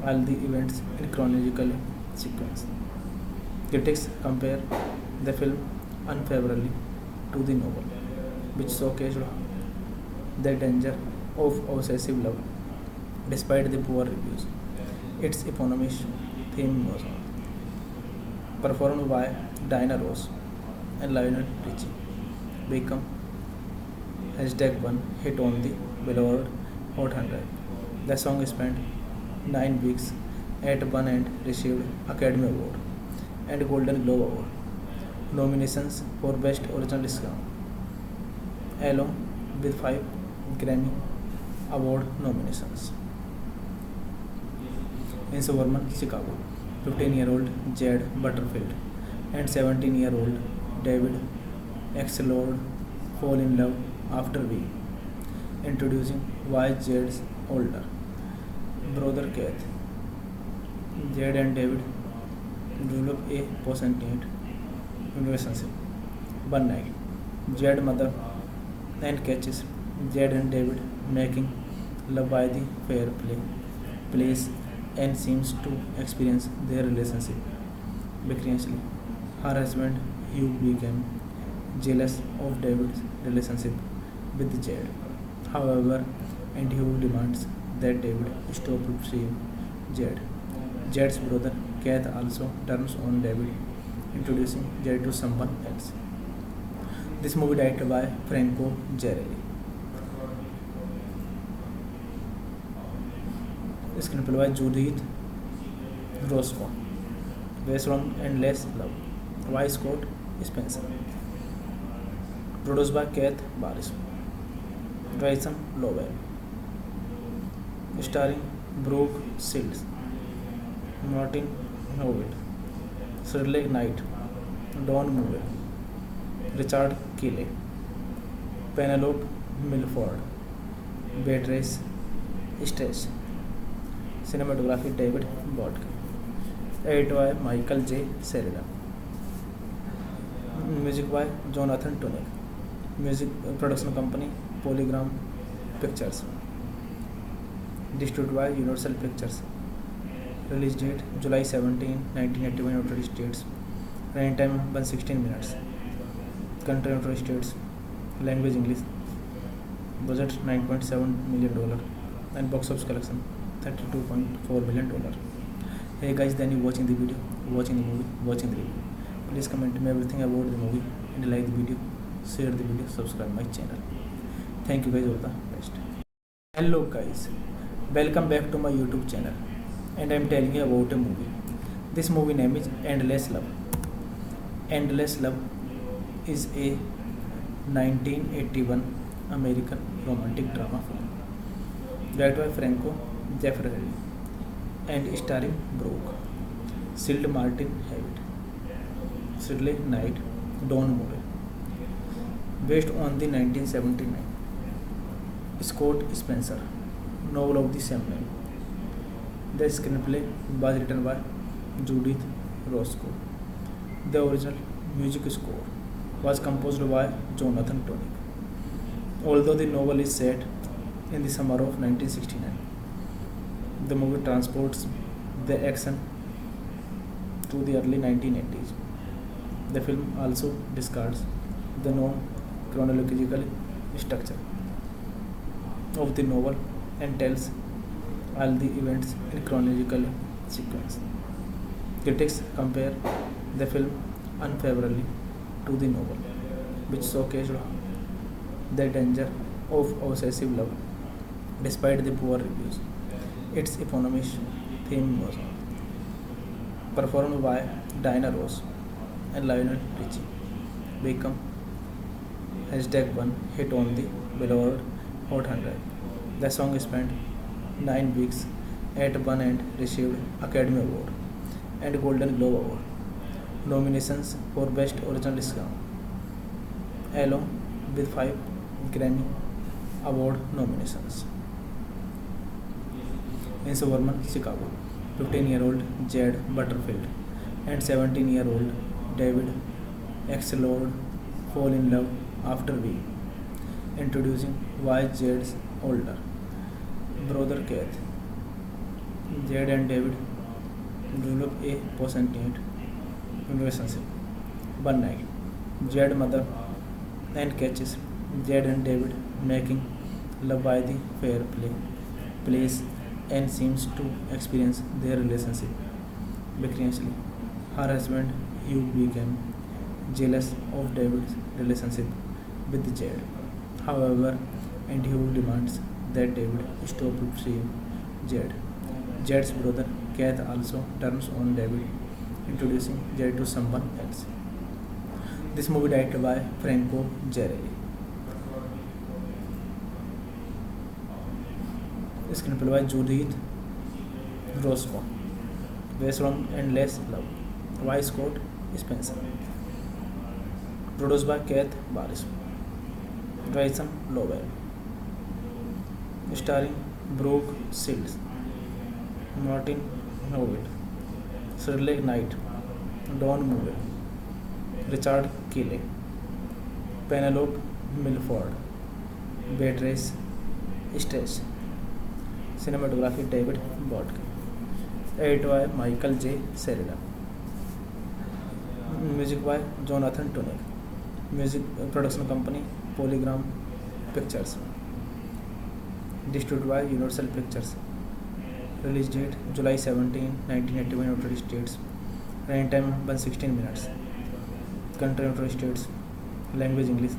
all the events in chronological sequence. Critics compare the film unfavorably to the novel, which showcased the danger of obsessive love. Despite the poor reviews, its eponymous theme music, performed by Diana Ross and Lionel Richie, became #1 hit on the Billboard Hot 100. The song spent 9 weeks at #1 and received Academy Award and Golden Globe Award nominations for Best Original Song, along with 5 Grammy Award nominations. In suburban Chicago, 15-year-old Jade Butterfield and 17-year-old David Axelrod fall in love after we introducing why Jade's older brother Keith. Jade and David develop a passionate relationship. One night, Jade's mother and catches Jade and David making love by the place and seems to experience their relationship vicariously. Her husband Hugh became jealous of David's relationship with Jade. However, and Hugh demands that David stop seeing Jade. Jade's brother Keith also turns on David, introducing Jade to someone else. This movie directed by Franco Zeffirelli. Screenplay by Judith Roscoe. Based on Endless Love by Scott Spencer. Produced by Keith Barris. Grayson Lowell. Starring Brooke Shields, Martin Hewitt, Shirley Knight, Don Moore, Richard Kelly, Penelope Milford, Beatrice Stress. Cinematography David Bodke. Edited by Michael J. Sheridan. Music by Jonathan Tunick. Music production company Polygram Pictures. Distributed by Universal Pictures. Release date July 17, 1981 United States. Running time 116 minutes. Country United States. Language English. Budget $9.7 million and box office collection $32.4 million. Hey guys, then you watching the video, watching the movie, watching the review. Please comment me everything about the movie and like the video, share the video, subscribe my channel. Thank you guys, all the best. Hello guys, welcome back to my YouTube channel, and I am telling you about a movie. This movie name is Endless Love. Endless Love is a 1981 American romantic drama film directed by Franco Zeffirelli and starring Brooke, Sild Martin Hewitt, Sidley Knight, Don Moore. Based on the 1979 Scott Spencer novel of the same name. The screenplay was written by Judith Roscoe. The original music score was composed by Jonathan Tonick. Although the novel is set in the summer of 1969, the movie transports the action to the early 1980s. The film also discards the known chronological structure of the novel and tells all the events in chronological sequence. Critics compare the film unfavorably to the novel, which showcased the danger of obsessive love despite the poor reviews. Its eponymous theme was performed by Diana Ross and Lionel Richie, become #1 hit on the Billboard Hot 100. The song spent 9 weeks at #1 and received Academy Award and Golden Globe Award nominations for Best Original Song, along with 5 Grammy Award nominations. In suburban Chicago, 15-year-old Jed Butterfield and 17-year-old David Axelrod fall in love after a week, introducing why Jed's older brother Keith. Jed and David develop a passionate relationship. One night, Jed's mother and catches Jed and David making love by the place and seems to experience their relationship vicariously. Her husband Hugh became jealous of David's relationship with Jed. However, and Hugh demands that David stop seeing Jed. Jed's brother Keith also turns on David, introducing Jed to someone else. This movie directed by Franco Zeffirelli. Screenplay by Judith Roscoe. Based on Endless Love by Scott Spencer. Produced by Keith Barris. Jason Lowell. Starring Brooke Shields, Martin Hewitt, Shirley Knight, Don Moore, Richard Keeley, Penelope Milford, Beatrice Stress. Cinematography David Bodke. Edited by Michael J. Sheridan. Music by Jonathan Tonick. Music production company Polygram Pictures. Distributed by Universal Pictures. Release date July 17, 1981 United States. Running time 116 minutes. Country United States. Language English.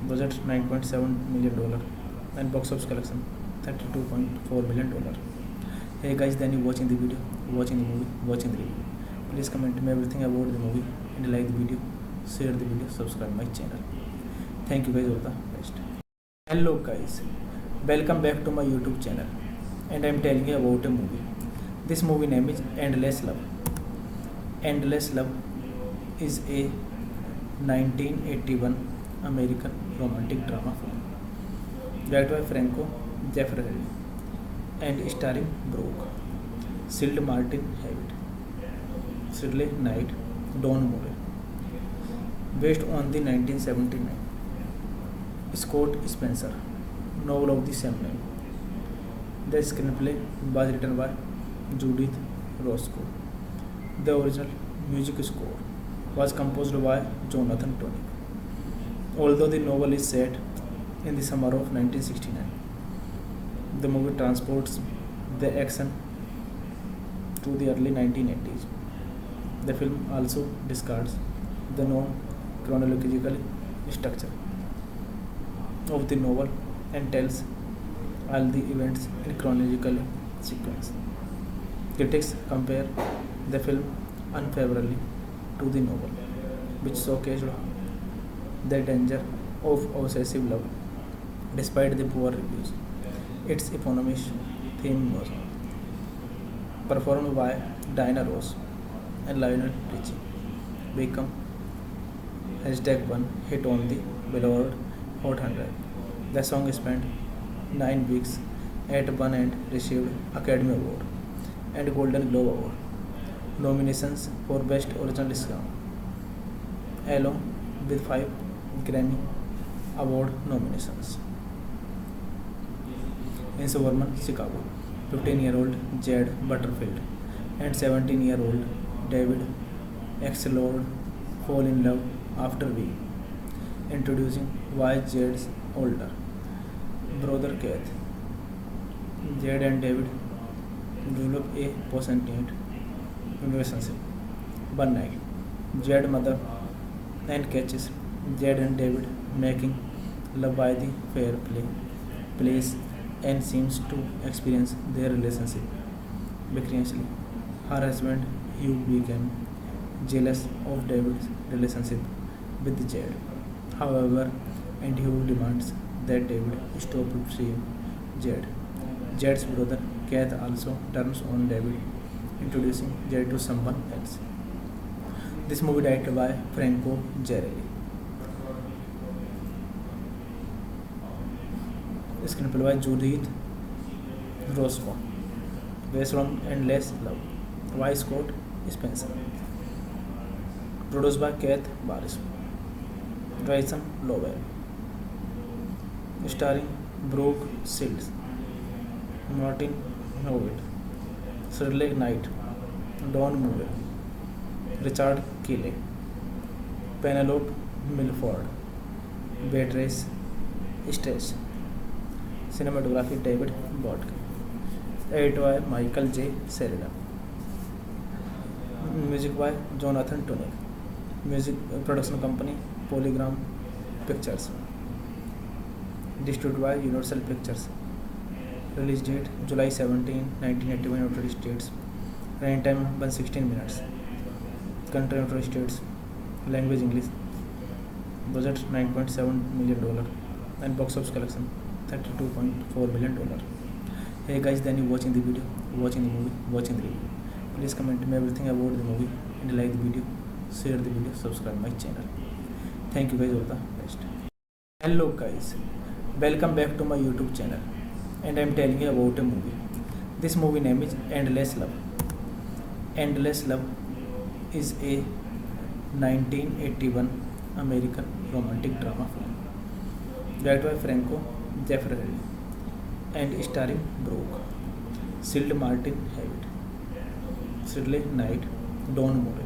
Budget $9.7 million and box office collection $32.4 million. Hey guys, then you watching the video, watching the movie, watching the review. Please comment me everything about the movie and like the video, share the video, subscribe my channel. Thank you guys, all the best. Hello guys, welcome back to my YouTube channel, and I am telling you about a movie. This movie name is Endless Love. Endless Love is a 1981 American romantic drama film directed by Franco Zeffirelli and starring Brooke, Sild Martin Hewitt, Sidley Knight, Don Moore. Based on the 1979 Scott Spencer novel of the same name. The screenplay was written by Judith Roscoe. The original music score was composed by Jonathan Tonick. Although the novel is set in the summer of 1969, the movie transports the action to the early 1980s. The film also discards the known chronological structure of the novel and tells all the events in chronological sequence. Critics compare the film unfavorably to the novel, which showcased the danger of obsessive love despite the poor reviews. Its eponymous theme was performed by Diana Ross and Lionel Richie, become #1 hit on the Billboard Hot 100. The song spent 9 weeks at #1 and received Academy Award and Golden Globe Award nominations for Best Original Song, along with 5 Grammy Award nominations. In suburban Chicago, 15-year-old Jade Butterfield and 17-year-old David Axelrod fall in love after we introducing why Jade's older brother Keith. Jade and David develop a passionate relationship. One night, Jade's mother and catches Jade and David making love by the fair place and seems to experience their relationship vicariously. Her husband Hugh became jealous of David's relationship with Jade. However, and Hugh demands that David stop seeing Jade. Jade's brother Keith also turns on David, introducing Jade to someone else. This movie directed by Franco Zeffirelli. Screenplay by Judith Roscoe. Based on Endless Love by Scott Spencer. Produced by Keith Barris. Bryson Lowell. Starring Brooke Shields, Martin Howitt, Shirley Knight, Don Moore, Richard Kelly, Penelope Milford, Beatrice Stress. Cinematography David Bodkin. Edited by Michael J. Sheridan. Music by Jonathan Tunick. Music production company Polygram Pictures. Distributed by Universal Pictures. Release date July 17, 1981 United States. Running time 116 minutes. Country United States. Language English. Budget $9.7 million and box office collection $32.4 million. Hey guys, then you watching the video, watching the movie, watching the review. Please comment me everything about the movie and like the video, share the video, subscribe my channel. Thank you guys, all the best. Hello guys, welcome back to my YouTube channel, and I am telling you about a movie. This movie name is Endless Love. Endless Love is a 1981 American romantic drama film directed by Franco Zeffirelli and starring Brooke Shields, Martin Howitt, Shirley Knight, Don Moore.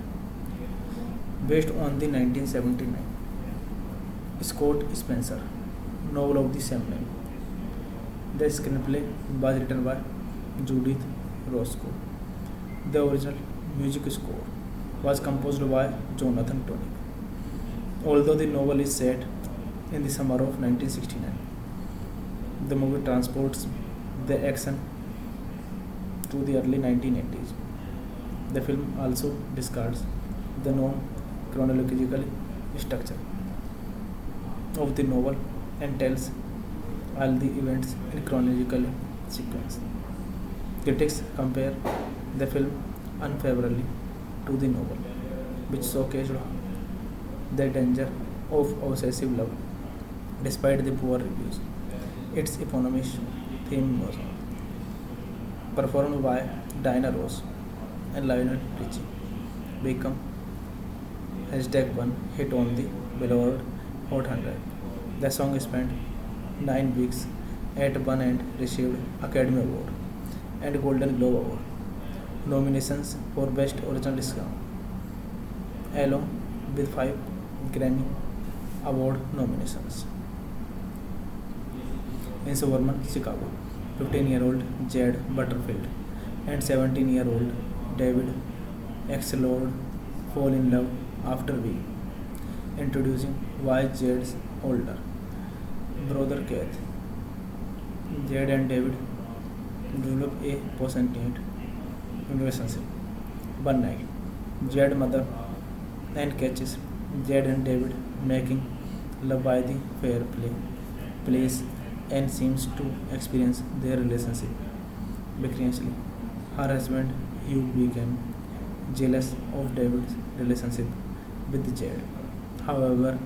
Based on the 1979 Scott Spencer novel of the same name. The screenplay was written by Judith Roscoe. The original music score was composed by Jonathan Tunick. Although the novel is set in the summer of 1969, the movie transports the action to the early 1980s. The film also discards the known chronological structure of the novel and tells all the events in chronological sequence. Critics compare the film unfavorably to the novel, which showcased the danger of obsessive love. Despite the poor reviews, its eponymous theme was performed by Diana Ross and Lionel Richie, become #1 hit on the Billboard Hot 100. The song spent 9 weeks at #1 and received Academy Award and Golden Globe Award nominations for Best Original Song, along with 5 Grammy Award nominations. In suburban Chicago, 15-year-old Jade Butterfield and 17-year-old David Axelrod fall in love after we introducing why Jade's older brother Keith. Jade and David develop a passionate relationship. One night, Jade's mother and catches Jade and David making love by the fair place and seems to experience their relationship viciously. Her husband Hugh became jealous of David's relationship with Jade. However,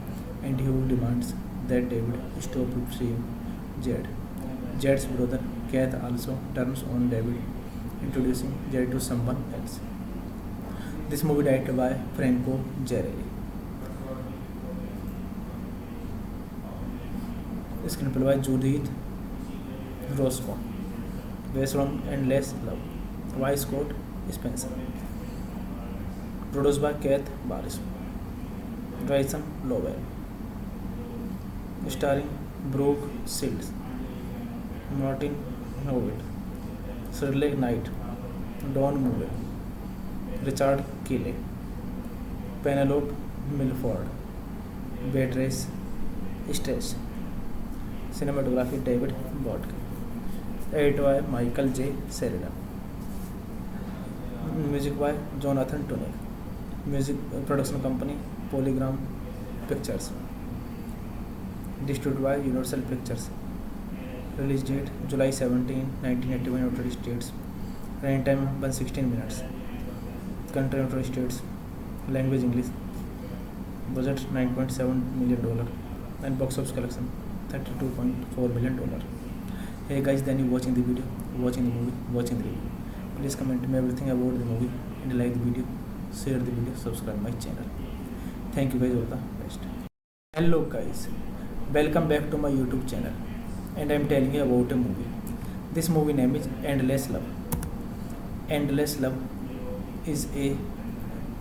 and Hugh demands that David stop pursuing Jade. Jade's brother Keith also turns on David, introducing Jade to someone else. This movie directed by Franco Zarelli. Screenplay by Judith Roscoe. Based on Endless Love. Y. Scott Spencer. Produced by Keith Barris. Bryson Lowell. Starring Brooke Shields, Martin Howard, Shirley Knight, Don Moore, Richard Kelly, Penelope Milford, Beatrice Stress. Cinematography David Bodkin. Edited by Michael J. Sheridan. Music by Jonathan Tunick. Music production company Polygram Pictures. Distributed by Universal Pictures. Release date July 17, 1981 United States. Running time 116 minutes. Country United States. Language English. Budget $9.7 million and box office collection $32.4 million. Hey guys, then you watching the video, watching the movie, watching the review. Please comment me everything about the movie and like the video, share the video, subscribe my channel. Thank you guys, all the best. Hello guys, welcome back to my YouTube channel, and I am telling you about a movie. This movie name is Endless Love. Endless Love is a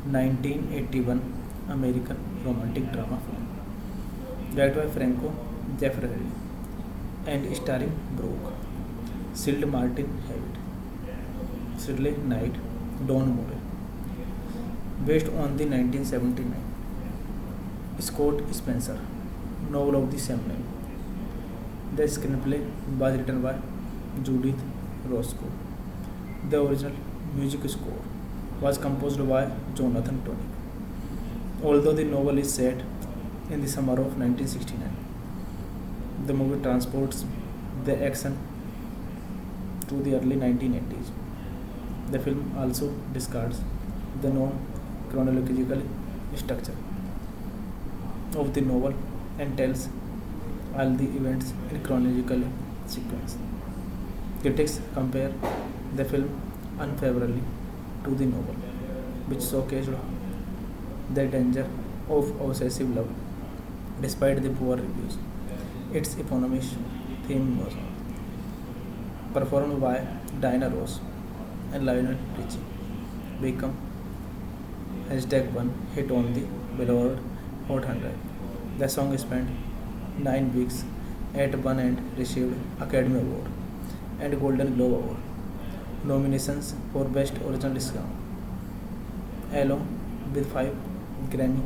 1981 American romantic drama film directed by Franco Zeffirelli and starring Brooke Shields, Martin Howard, Shirley Knight, Don Moore. Based on the 1979 Scott Spencer novel of the same name. The screenplay was written by Judith Roscoe. The original music score was composed by Jonathan Tunick. Although the novel is set in the summer of 1969, the movie transports the action to the early 1980s. The film also discards the known chronological structure of the novel and tells all the events in chronological sequence. Critics compare the film unfavorably to the novel, which showcased the danger of obsessive love. Despite the poor reviews, its eponymous theme was performed by Diana Ross and Lionel Richie, become #1 hit on the Billboard Hot 100. The song spent 9 weeks at #1 and received Academy Award and Golden Globe Award nominations for Best Original Song, along with 5 Grammy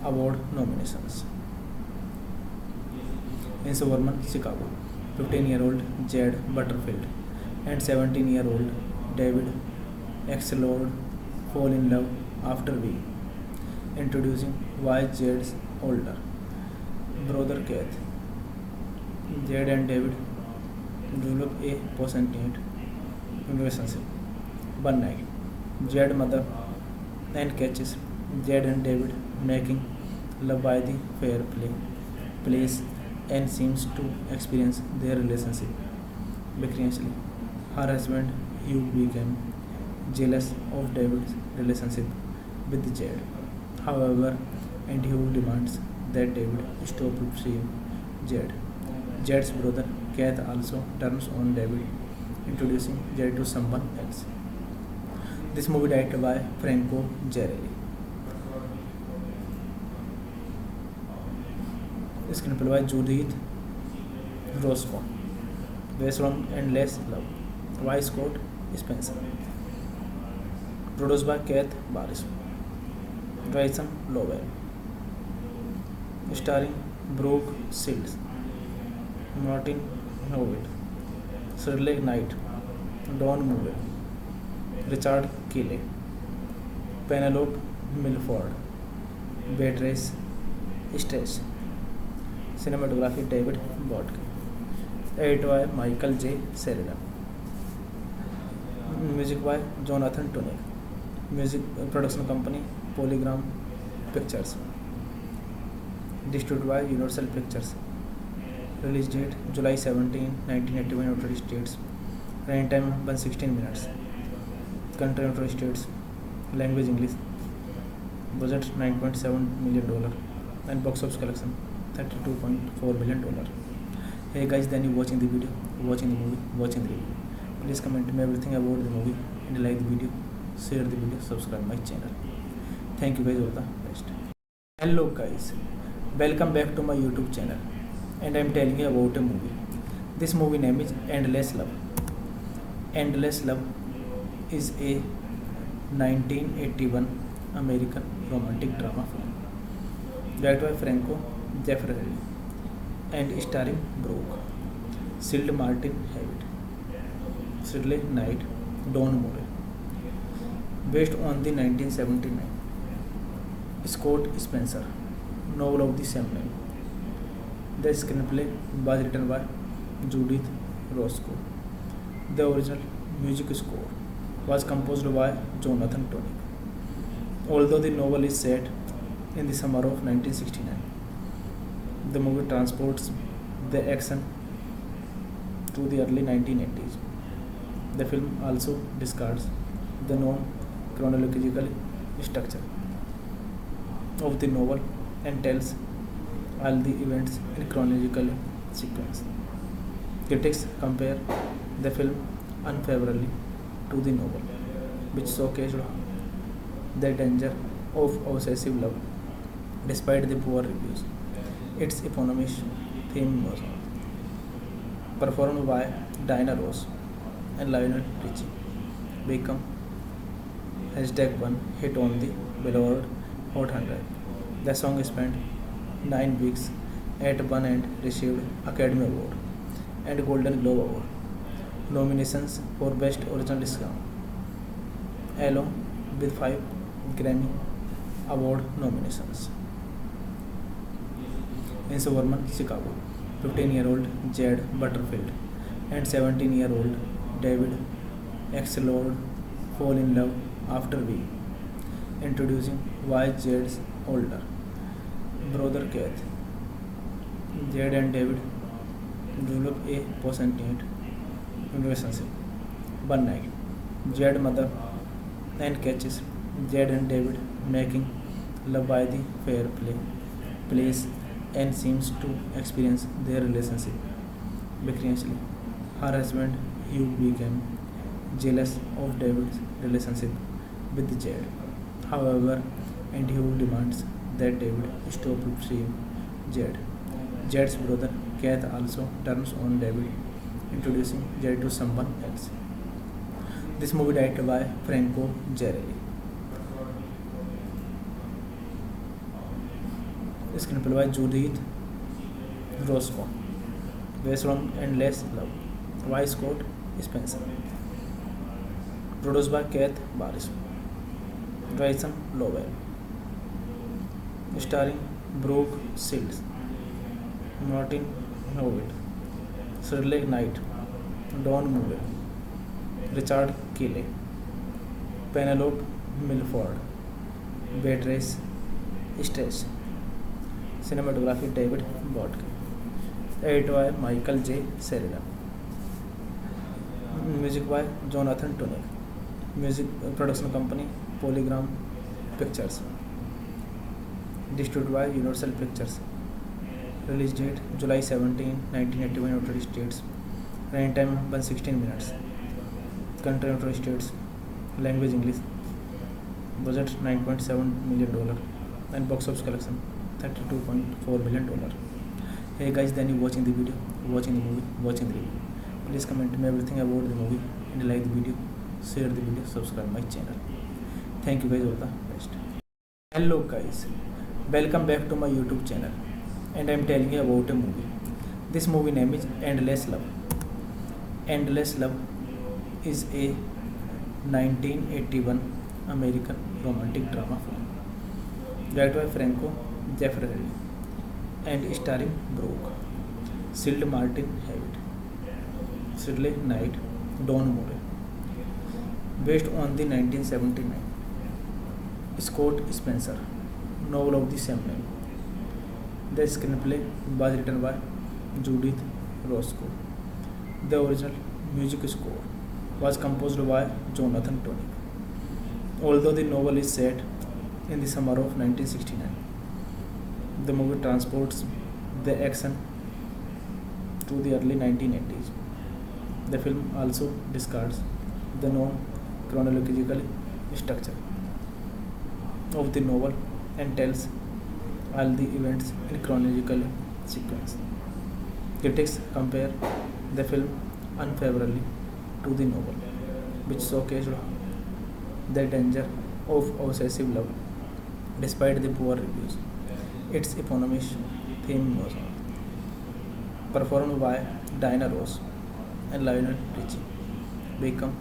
Award nominations. In suburban Chicago, 15-year-old Jade Butterfield and 17-year-old David Axelrod fall in love after being introducing why Jade's older brother Keith. Jade and David develop a passionate relationship. One night, Jade's mother and catches Jade and David making love by the fair place and seems to experience their relationship viciously. Her husband Hugh became jealous of David's relationship with Jade. However, and Hugh demands that David stop pursuing Jade. Jade's brother Keith also turns on David, introducing Jade to someone else. This movie directed by Franco Zarelli. Screenplay by Judith Roscoe. Based on Endless Love. Y. Scott Spencer. Produced by Keith Barris. Bryson Lowell. Starring Brooke Shields, Martin Howard, Shirley Knight, Don Moore, Richard Kelly, Penelope Milford, Beatrice Stress. Cinematography David Bodkin. Edited by Michael J. Sheridan. Music by Jonathan Tunick. Music production company Polygram Pictures. Distributed by Universal Pictures. Release date July 17, 1981 United States. Running time 116 minutes. Country United States. Language English. Budget $9.7 million and box office collection $32.4 million. Hey guys, then you watching the video, watching the movie, watching the review. Please comment me everything about the movie and like the video, share the video, subscribe my channel. Thank you guys, all the best. Hello guys, welcome back to my YouTube channel, and I am telling you about a movie. This movie name is Endless Love. Endless Love is a 1981 American romantic drama film directed by Franco Zeffirelli and starring Brooke, Shield Martin Hewitt, Shirley Knight, Don Moore. Based on the 1979 Scott Spencer novel of the same name. The screenplay was written by Judith Roscoe. The original music score was composed by Jonathan Tunick. Although the novel is set in the summer of 1969, the movie transports the action to the early 1980s. The film also discards the known chronological structure of the novel and tells all the events in chronological sequence. Critics compare the film unfavorably to the novel, which showcased the danger of obsessive love. Despite the poor reviews, its eponymous theme was performed by Diana Ross and Lionel Richie, become #1 hit on the Billboard Hot 100. The song spent 9 weeks at #1 and received Academy Award and Golden Globe Award nominations for Best Original Song, along with 5 Grammy Award nominations. In suburban Chicago, 15-year-old Jade Butterfield and 17-year-old David Axelrod fall in love after a week, introducing why Jade's older brother Keith. Jade and David develop a passionate relationship. One night, Jade's mother and catches Jade and David making love by the place and seems to experience their relationship vicariously. Her husband Hugh became jealous of David's relationship with Jade. However, and Hugh demands that David stop seeing Jade. Jade's brother Keith also turns on David, introducing Jade to someone else. This movie directed by Franco Zeffirelli. Screenplay by Judith Roscoe. Based on Endless Love by Scott Spencer. Produced by Keith Barris. Grayson Lowell. Starring Brooke Shields, Martin Hewitt, Shirley Knight, Don Moore, Richard Kelly, Penelope Milford, Beatrice Stress. Cinematography David Bodke. Edited by Michael J. Sheridan. Music by Jonathan Tunick. Music production company Polygram Pictures. Distributed by Universal Pictures. Release date July 17, 1981 United States. Running time 116 minutes. Country United States. Language English. Budget $9.7 million and box office collection $32.4 million. Hey guys, then you watching the video, watching the movie, watching the review. Please comment me everything about the movie and like the video, share the video, subscribe my channel. Thank you guys, all the best. Hello guys, welcome back to my YouTube channel, and I am telling you about a movie. This movie name is Endless Love. Endless Love is a 1981 American romantic drama film directed by Franco Zeffirelli and starring Brooke, Shield Martin Hewitt, Shirley Knight, Don Moore. Based on the 1979 Scott Spencer novel of the same name. The screenplay was written by Judith Roscoe. The original music score was composed by Jonathan Tonick. Although the novel is set in the summer of 1969, the movie transports the action to the early 1980s. The film also discards the known chronological structure of the novel and tells all the events in chronological sequence. Critics compare the film unfavorably to the novel, which showcased the danger of obsessive love. Despite the poor reviews, its eponymous theme was performed by Diana Ross and Lionel Richie, become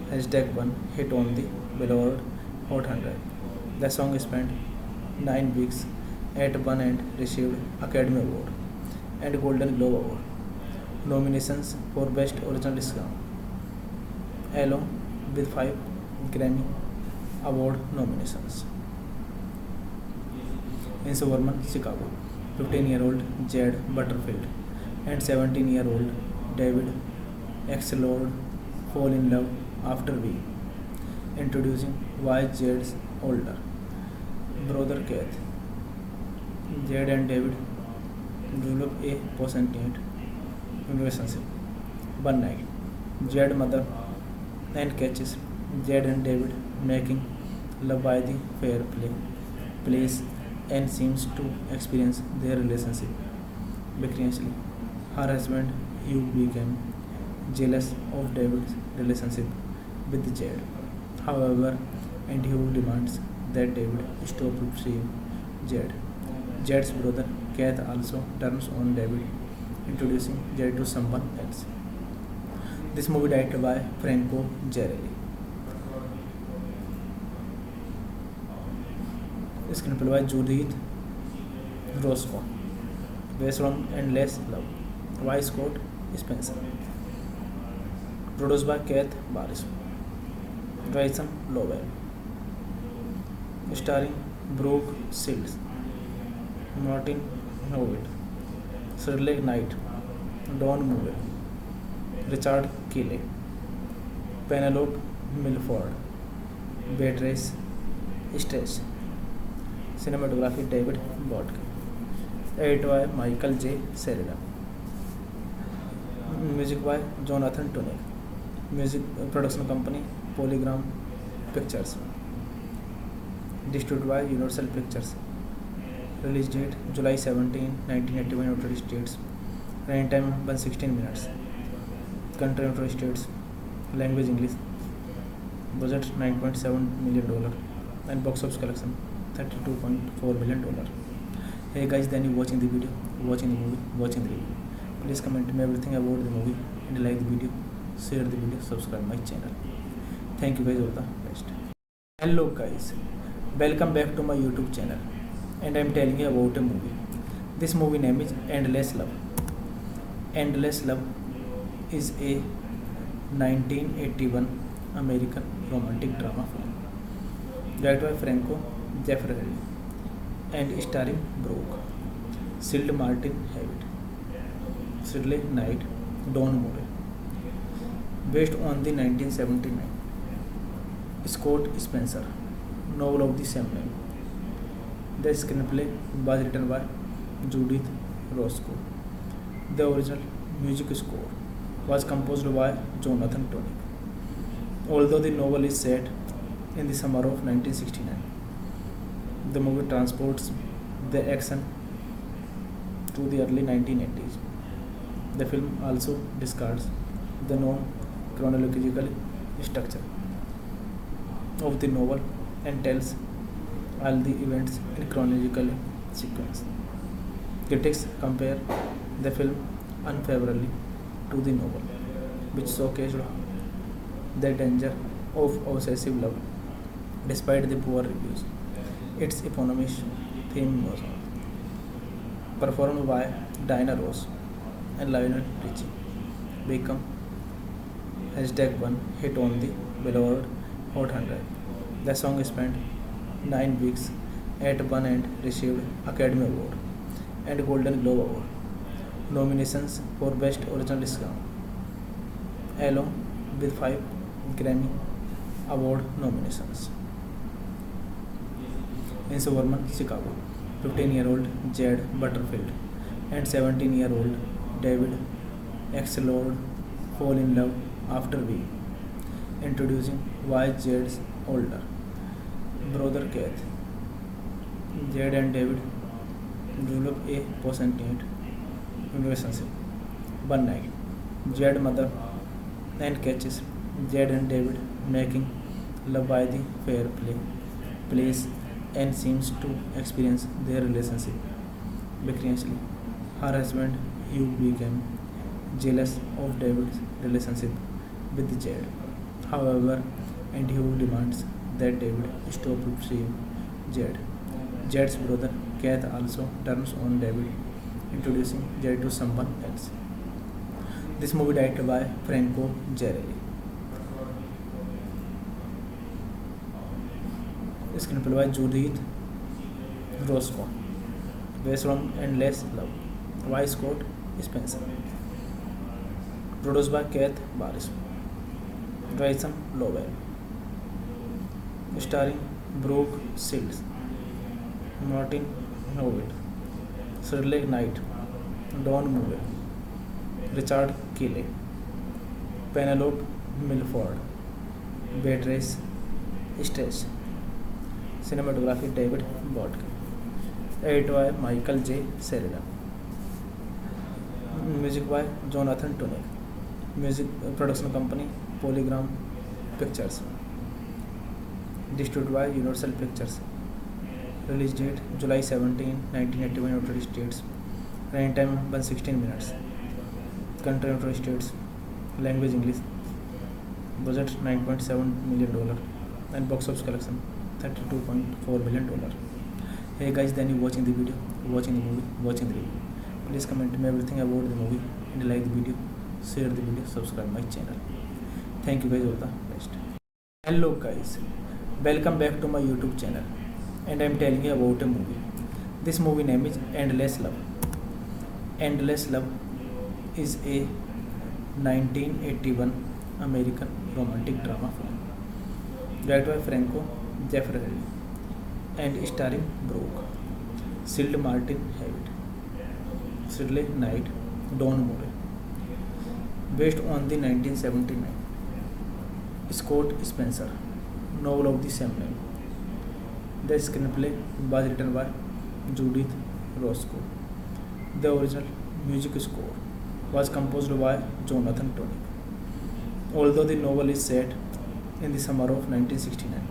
#1 hit on the Billboard Hot 100. The song spent 9 weeks at one and received Academy Award and Golden Globe Award nominations for Best Original Song, along with 5 Grammy Award nominations. In suburban Chicago, 15-year-old Jed Butterfield and 17-year-old David Axelrod fall in love after week, introducing why Jed's older brother Keith. Jed and David develop a passionate relationship. One night, Jed's mother and catches Jed and David making love by the fireplace and seems to experience their relationship vicariously. Her husband Hugh became jealous of David's relationship with Jed. However, and Hugh demands that David stop seeing Jed. Jed's brother Keith also turns on David, introducing Jed to someone else. This movie directed by Franco Zarelli. Screenplay by Judith Roscoe. Based on Endless Love by Scott Spencer. Produced by Keith Barris. Jason Lowell. Starring Brooke Shields, Martin Howitt, Shirley Knight, Don Moore, Richard Keeley, Penelope Milford, Beatrice Stress. Cinematography David Bodkin. Edited by Michael J. Sheridan. Music by Jonathan Tonick. Music production company Polygram Pictures. Distributed by Universal Pictures. Release date July 17, 1981, United States. Running time 116 minutes. Country United States. Language English. Budget $9.7 million and box office collection $32.4 million. Hey guys, then you watching the video, watching the movie, watching the review. Please comment me everything about the movie and like the video, share the video, subscribe my channel. Thank you guys, all the best. Hello guys, welcome back to my YouTube channel, and I am telling you about a movie. This movie name is Endless Love. Endless Love is a 1981 American romantic drama film directed by Franco Zeffirelli and starring Brooke Shields, Martin Howitt, Shirley Knight, Don Moore. Based on the 1979 Scott Spencer novel of the same name. The screenplay was written by Judith Roscoe. The original music score was composed by Jonathan Tonick. Although the novel is set in the summer of 1969, the movie transports the action to the early 1980s. The film also discards the known chronological structure of the novel and tells all the events in chronological sequence. Critics compare the film unfavorably to the novel, which showcased the danger of obsessive love. Despite the poor reviews, its eponymous theme was performed by Diana Ross and Lionel Richie, become #1 hit on the Billboard Hot 100. The song spent 9 weeks at #1 and received Academy Award and Golden Globe Award nominations for Best Original Song, along with 5 Grammy Award nominations. In Suburban, Chicago, 15-year-old Jade Butterfield and 17-year-old David Axelrod fall in love after we introducing why Jade's older brother Keith. Jade and David develop a passionate relationship. One night, Jade's mother and catches Jade and David making love by the fair place and seems to experience their relationship viciously. Her husband Hugh became jealous of David's relationship with Jade. However, and Hugh demands that David stop seeing Jade. Jade's brother Keith also turns on David, introducing Jade to someone else. This movie directed by Franco Zeffirelli. Screenplay by Judith Roscoe. Based on Endless Love by Scott Spencer. Produced by Keith Barris. Grayson Lowell. Starring Brooke Shields, Martin Howitt, Shirley Knight, Don Moore, Richard Kelly, Penelope Milford, Beatrice Strauss. Cinematography David Bodkin. Edited by Michael J. Sheridan. Music by Jonathan Tunick. Music production company Polygram Pictures. Distributed by Universal Pictures. Release date July 17, 1981 United States. Running time 116 minutes. Country United States. Language English. Budget $9.7 million and box office collection $32.4 million. Hey guys, then you watching the video, watching the movie, watching the review. Please comment me everything about the movie and like the video, share the video, subscribe my channel. Thank you guys, all the best. Hello guys, welcome back to my YouTube channel, and I am telling you about a movie. This movie name is Endless Love. Endless Love is a 1981 American romantic drama film directed by Franco Zeffirelli and starring Brooke Shields, Martin Howitt, Shirley Knight, Don Moore. Based on the 1979 Scott Spencer novel of the same name. The screenplay was written by Judith Roscoe. The original music score was composed by Jonathan Tunick. Although the novel is set in the summer of 1969,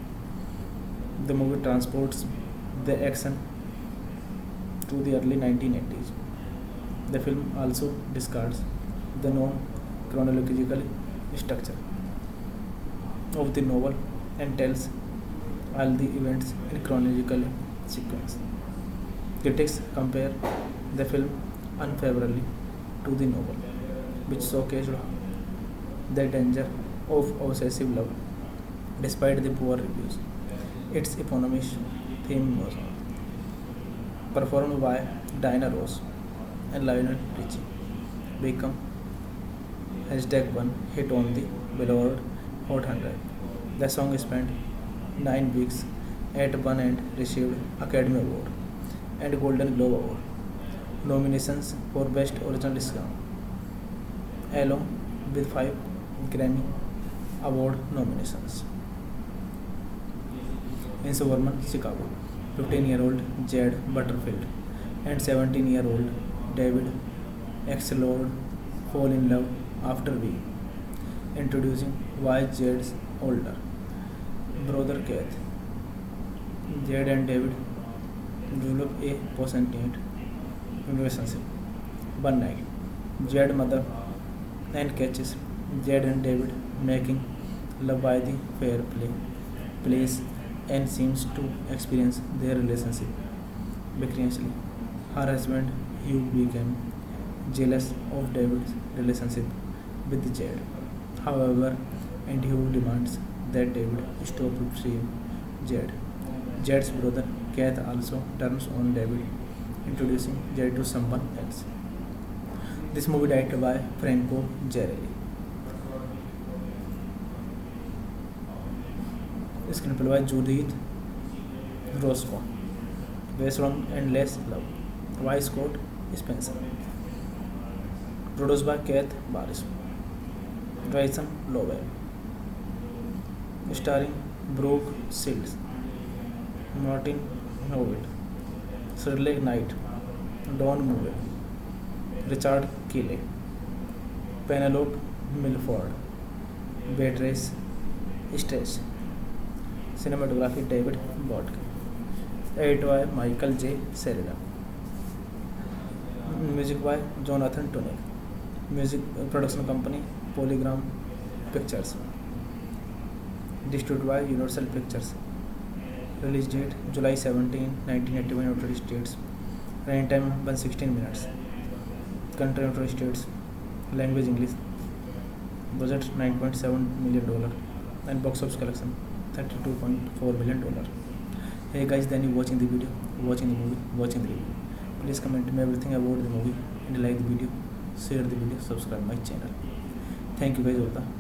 the movie transports the action to the early 1980s. The film also discards the known chronological structure of the novel and tells all the events in chronological sequence. Critics compare the film unfavorably to the novel, which showcased the danger of obsessive love. Despite the poor reviews, its eponymous theme was performed by Diana Ross and Lionel Richie, become #1 hit on the Billboard Hot 100. The song spent 9 weeks at #1 and received Academy Award and Golden Globe Award nominations for Best Original Song, along with 5 Grammy Award nominations. In Suburban, Chicago, 15-year-old Jade Butterfield and 17-year-old David Axelrod fall in love after we introducing why Jade's older brother Keith. Jade and David develop a passionate relationship. One night, Jade's mother and catches Jade and David making love by the fair place and seems to experience their relationship viciously. Her husband Hugh became jealous of David's relationship with Jed. However, and Hugh demands that David stop freeing Jed. Jed's brother Kath also turns on David, introducing Jed to someone else. This movie directed by Franco Gerelli. Screenplay by Judith Roscoe. Based on Endless Love by Scott Spencer. Produced by Keith Baris. Jason Lowell. Starring Brooke Shields, Martin Howitt, Shirley Knight, Don Moore, Richard Keeley, Penelope Milford, Beatrice Stress. Cinematography David Bodkin. Edited by Michael J. Sheridan. Music by Jonathan Tunick. Music production company Polygram Pictures. Distributed by Universal Pictures. Release date July 17, 1981 United States. Running time 116 minutes. Country United States. Language English. Budget $9.7 million and box office collection $32.4 million. Hey guys, then you watching the video, watching the movie, watching the review. Please comment me everything about the movie and like the video, share the video, subscribe my channel. Thank you guys all.